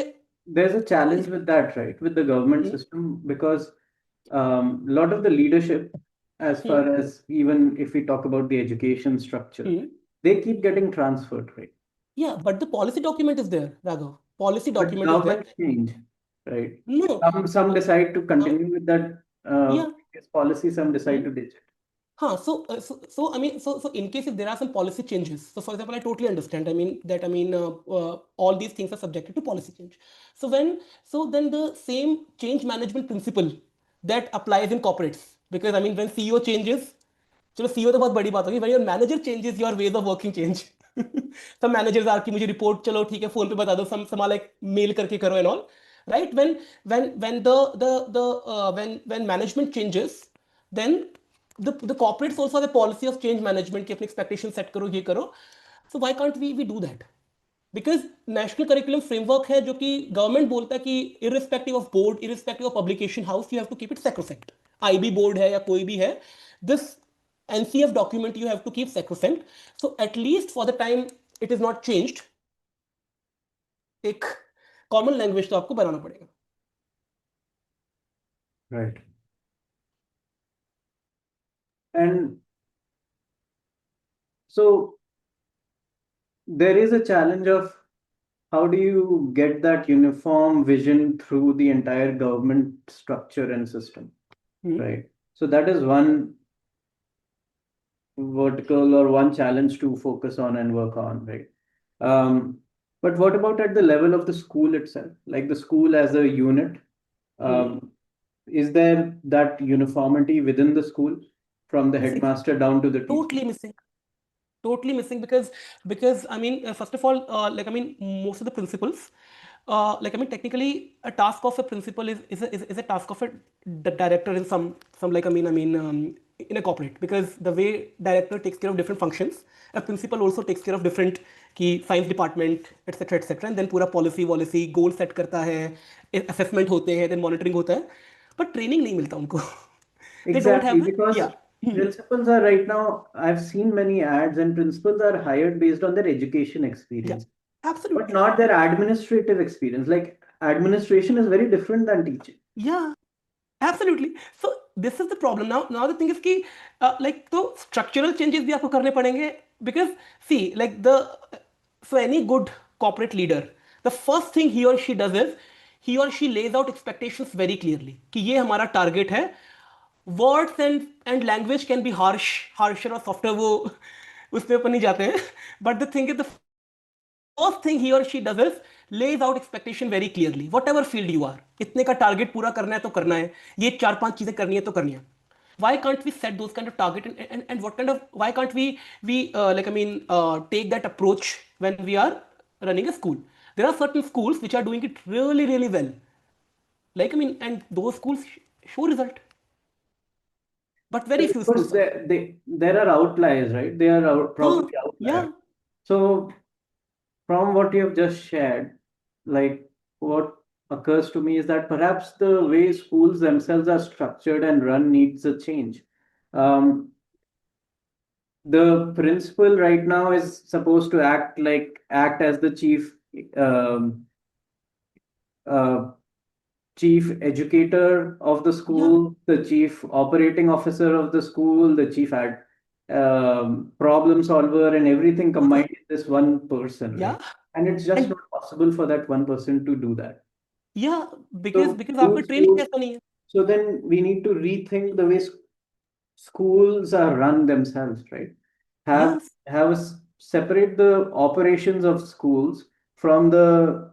Speaker 2: there's a challenge with that, right? With the government
Speaker 3: hmm,
Speaker 2: system, because a lot of the leadership, as
Speaker 3: hmm,
Speaker 2: far as even if we talk about the education structure,
Speaker 3: hmm.
Speaker 2: they keep getting transferred, right?
Speaker 3: Yeah, but the policy document is there, Raghav. policy
Speaker 2: But
Speaker 3: document is there.
Speaker 2: governments change, right?
Speaker 3: No,
Speaker 2: Some decide to
Speaker 3: uh,
Speaker 2: continue with that
Speaker 3: yeah.
Speaker 2: previous policy, some decide
Speaker 3: Hmm.
Speaker 2: to ditch it.
Speaker 3: Huh, so I mean, so in case if there are some policy changes, so for example, I totally understand. I mean that I mean all these things are subjected to policy change. So then the same change management principle that applies in corporates, because I mean when CEO changes, चलो CEO तो बहुत बड़ी बात होगी, when your manager changes, your ways of working change. Some managers are कि मुझे report चलो ठीक है फोन पे बता दो, some are like mail करके करो and all, right? When when management changes, then the corporates also have a policy of change management कि अपने expectation set करो, ये करो. So why can't we do that? Because national curriculum framework है जो कि गवर्नमेंट बोलता है कि irrespective of board, irrespective of publication house, you have to keep it sacrosanct. IB board है या कोई भी है, this NCF document you have to keep sacrosanct. So at least for the time it is not changed, एक common language तो आपको बनाना पड़ेगा.
Speaker 2: Right. And so there is a challenge of how do you get that uniform vision through the entire government structure and system, right? So that is one vertical or one challenge to focus on and work on, right? But what about at the level of the school itself, like the school as a unit? Is there that uniformity within the school from the
Speaker 3: Missing.
Speaker 2: headmaster down to the teacher?
Speaker 3: Totally missing, because I mean first of all, like I mean most of the principals, like I mean technically a task of a principal is a task of a director in some like in a corporate, because the way director takes care of different functions, a principal also takes care of different की science department etcetera etcetera, and then पूरा policy goal set करता है, assessment होते हैं, then monitoring होता है, but training नहीं मिलता उनको. They don't
Speaker 2: Exactly,
Speaker 3: have the,
Speaker 2: because
Speaker 3: yeah.
Speaker 2: principals are right now, I've seen many ads, and principals are hired based on their education
Speaker 3: Yeah,
Speaker 2: experience, but
Speaker 3: absolutely.
Speaker 2: not their administrative experience. Like administration is very different than teaching.
Speaker 3: Yeah, absolutely. So this is the problem. Now the thing is कि like तो structural changes भी आपको करने पड़ेंगे, because see like so any good corporate leader, the first thing he or she does is he or she lays out expectations very clearly कि ये हमारा target है. Words and language can be harsher or softer, वो उसमें अपन नहीं जाते हैं. But the thing is, the first thing he or she does is lays out expectation very clearly. Whatever field you are, इतने का target पूरा करना है तो करना है, ये 4-5 चीजें करनी है तो करनी है. Why can't we set those kind of target, and what kind of, why can't we like I mean take that approach when we are running a school? There are certain schools which are doing it really well, like I mean, and those schools show result, but very
Speaker 2: But
Speaker 3: few
Speaker 2: of course,
Speaker 3: schools are.
Speaker 2: there are outliers, right? They are probably
Speaker 3: Yeah,
Speaker 2: outliers. So from what you have just shared, like what occurs to me is that perhaps the way schools themselves are structured and run needs a change. Um, the principal right now is supposed to act as the um, uh, chief educator of the
Speaker 3: yeah,
Speaker 2: school, the chief operating officer of the school, the problem solver, and everything
Speaker 3: uh-huh,
Speaker 2: combined in this one person,
Speaker 3: yeah,
Speaker 2: right? And it's just
Speaker 3: and
Speaker 2: not possible for that one person to do that.
Speaker 3: yeah, because
Speaker 2: So
Speaker 3: आपका training कैसा नहीं है.
Speaker 2: so then we need to rethink the way schools are run themselves, right? Have
Speaker 3: Yes,
Speaker 2: separate the operations of schools from the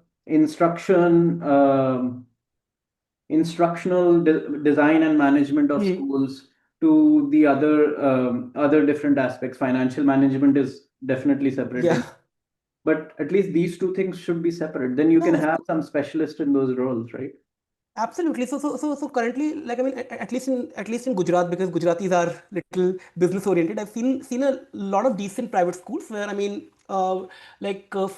Speaker 2: instructional design and management of schools to the other different aspects. Financial management is definitely separated,
Speaker 3: yeah,
Speaker 2: but at least these two things should be separate. Then you can
Speaker 3: yeah.
Speaker 2: have some specialist in those roles, right?
Speaker 3: Absolutely. So currently, like I mean, at least in Gujarat, because Gujaratis are little business oriented. I've seen a lot of decent private schools where I mean,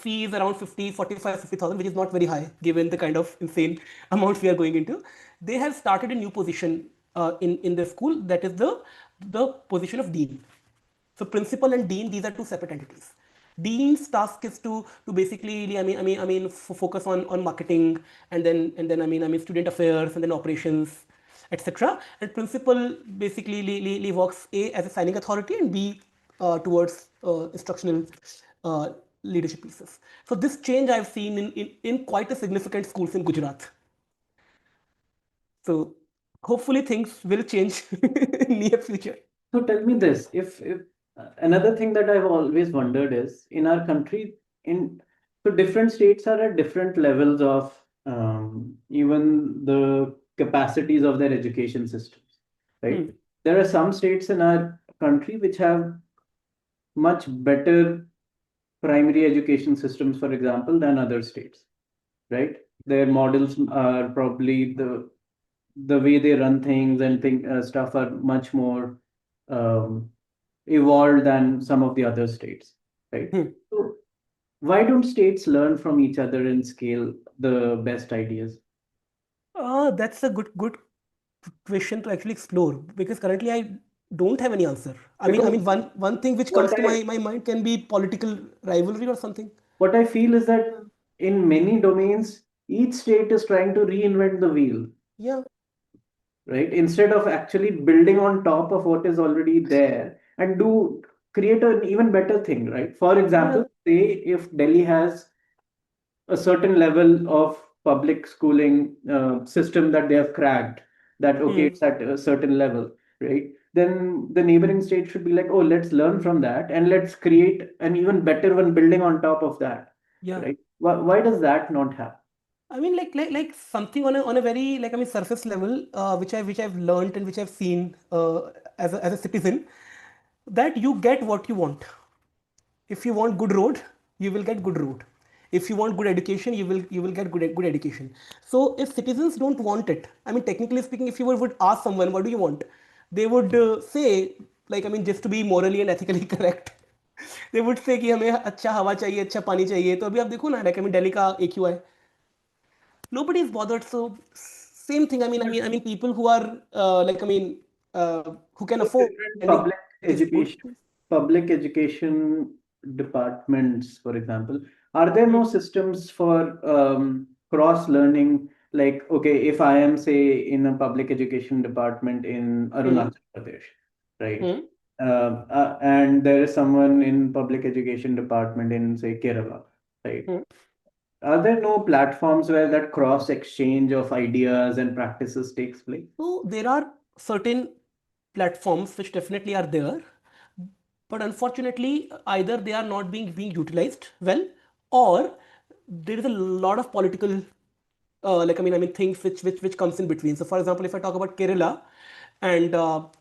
Speaker 3: fees around 50,000, which is not very high given the kind of insane amounts we are going into. They have started a new position in the school, that is the position of dean. So principal and dean, these are two separate entities. Dean's task is to basically, focus on marketing, and then student affairs, and then operations, etc. And principal basically works A as a signing authority, and B towards instructional leadership pieces. So this change I've seen in quite a significant schools in Gujarat. So hopefully things will change in near future.
Speaker 2: So tell me this, if another thing that I've always wondered is in our country, in so different states are at different levels of even the capacities of their education systems, right?
Speaker 3: Hmm.
Speaker 2: There are some states in our country which have much better primary education systems, for example, than other states, right? Their models are probably the way they run things and stuff are much more um, evolved than some of the other states, right?
Speaker 3: Hmm.
Speaker 2: So why don't states learn from each other and scale the best ideas?
Speaker 3: That's a good question to actually explore because currently I don't have any answer. I
Speaker 2: Because
Speaker 3: mean one thing which
Speaker 2: what
Speaker 3: comes to
Speaker 2: I
Speaker 3: my mind can be political rivalry or something.
Speaker 2: what I feel is that in many domains, each state is trying to reinvent the wheel,
Speaker 3: Yeah,
Speaker 2: right? Instead of actually building on top of what is already there and do create an even better thing, right? For
Speaker 3: yeah,
Speaker 2: example, say if Delhi has a certain level of public schooling system that they have cracked, that okay,
Speaker 3: hmm,
Speaker 2: it's at a certain level, right? Then the neighboring state should be like, oh, let's learn from that and let's create an even better one building on top of that,
Speaker 3: yeah.
Speaker 2: right? Why does that not happen?
Speaker 3: I mean, like something on a very like I mean surface level, which I've learned and which I've seen as a citizen, that you get what you want. If you want good road, you will get good road. If you want good education, you will get good education. So if citizens don't want it, I mean technically speaking, if you would ask someone what do you want, they would say, like I mean just to be morally and ethically correct, they would say कि हमें अच्छा हवा चाहिए, अच्छा पानी चाहिए. तो अभी आप देखो ना, like I mean दिल्ली का AQI, nobody is bothered. So same thing. I mean people who are like I mean who can
Speaker 2: So
Speaker 3: afford
Speaker 2: different
Speaker 3: spending is good.
Speaker 2: public education departments, for example, are there
Speaker 3: Hmm.
Speaker 2: no systems for cross learning? Like, okay, if I am say in a public education department in
Speaker 3: Hmm.
Speaker 2: Arunachal Pradesh, right?
Speaker 3: Hmm.
Speaker 2: And there is someone in public education department in say Kerala, right?
Speaker 3: Hmm.
Speaker 2: Are there no platforms where that cross exchange of ideas and practices takes place?
Speaker 3: So there are certain platforms which definitely are there, but unfortunately, either they are not being utilized well, or there is a lot of political, like I mean things which comes in between. So for example, if I talk about Kerala, and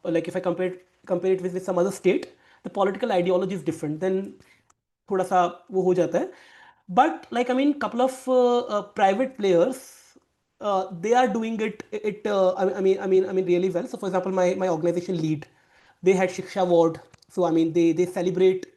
Speaker 3: like if I compare it with some other state, the political ideology is different. Then थोड़ा सा वो हो जाता है. But like I mean couple of private players, they are doing it really well. So for example, my organization lead, they had Shiksha Award. So I mean they celebrate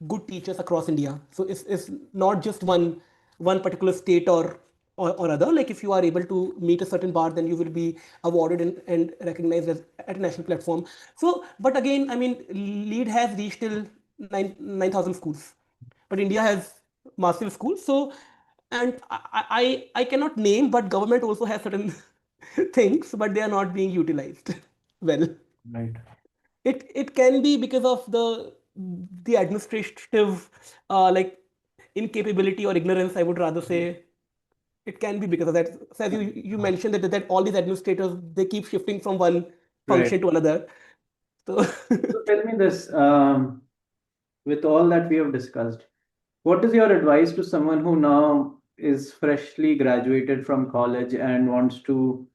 Speaker 3: good teachers across India. So it's not just one particular state or other. Like if you are able to meet a certain bar, then you will be awarded and recognized as at a national platform. So but again, I mean lead has reached till 9,000 schools, but India has massive schools. So, and I cannot name, but government also has certain things, but they are not being utilized well.
Speaker 2: Right.
Speaker 3: It can be because of the administrative like incapability or ignorance. I would rather say it can be because of that. So as you mentioned that all these administrators, they keep shifting from one
Speaker 2: Right.
Speaker 3: function to another. So
Speaker 2: So tell me this, with all that we have discussed, what is your advice to someone who now is freshly graduated from college and wants to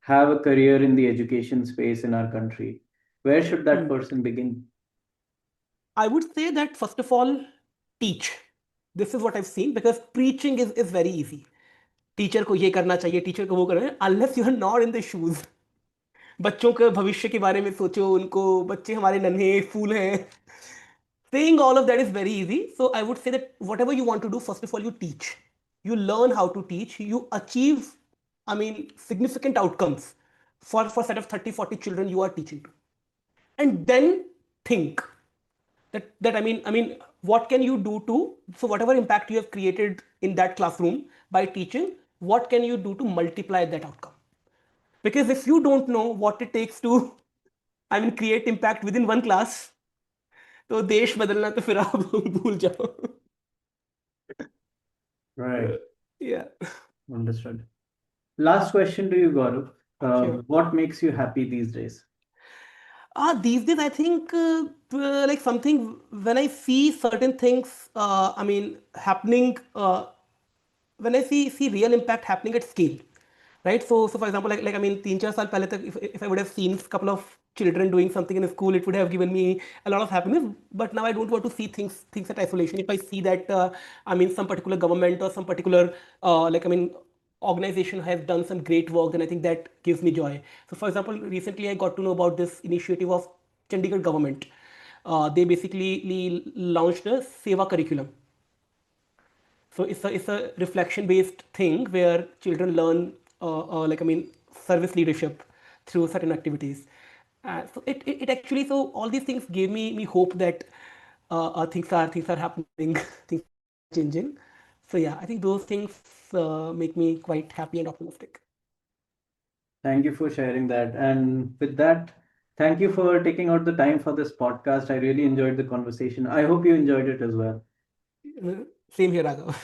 Speaker 2: have a career in the education space in our country? Where should that person begin?
Speaker 3: I would say that first of all, teach. This is what I've seen because preaching is very easy. Teacher को ये करना चाहिए, teacher को वो करना है, unless you are not in the shoes. बच्चों के भविष्य के बारे में सोचो, उनको बच्चे हमारे नन्हे फूल हैं. Saying all of that is very easy. So I would say that whatever you want to do, first of all, you teach. You learn how to teach. You achieve, I mean, significant outcomes for a set of 30, 40 children you are teaching to. And then think that what can you do to, so whatever impact you have created in that classroom by teaching, what can you do to multiply that outcome? Because if you don't know what it takes to create impact within one class, तो देश बदलना तो फिर आप भूल जाओ.
Speaker 2: Right.
Speaker 3: Yeah.
Speaker 2: Understood. Last question to you, Gaurav.
Speaker 3: Sure.
Speaker 2: What makes you happy these days?
Speaker 3: These days, I think like something when I see certain things, I mean, happening, when I see real impact happening at scale, right? So for example, like I mean, 3 4 साल पहले तक if I would have seen a couple of children doing something in school, it would have given me a lot of happiness. But now I don't want to see things at isolation. If I see that, I mean, some particular government or some particular, like I mean, organization has done some great work, then I think that gives me joy. So for example, recently I got to know about this initiative of Chandigarh government. They basically launched a Seva curriculum. So it's a reflection based thing where children learn, like I mean, service leadership through certain activities. So it actually, so all these things gave me hope that things are happening, things are changing. So yeah, I think those things make me quite happy and optimistic.
Speaker 2: Thank you for sharing that. And with that, thank you for taking out the time for this podcast. I really enjoyed the conversation. I hope you enjoyed it as well.
Speaker 3: Same here, Raghav.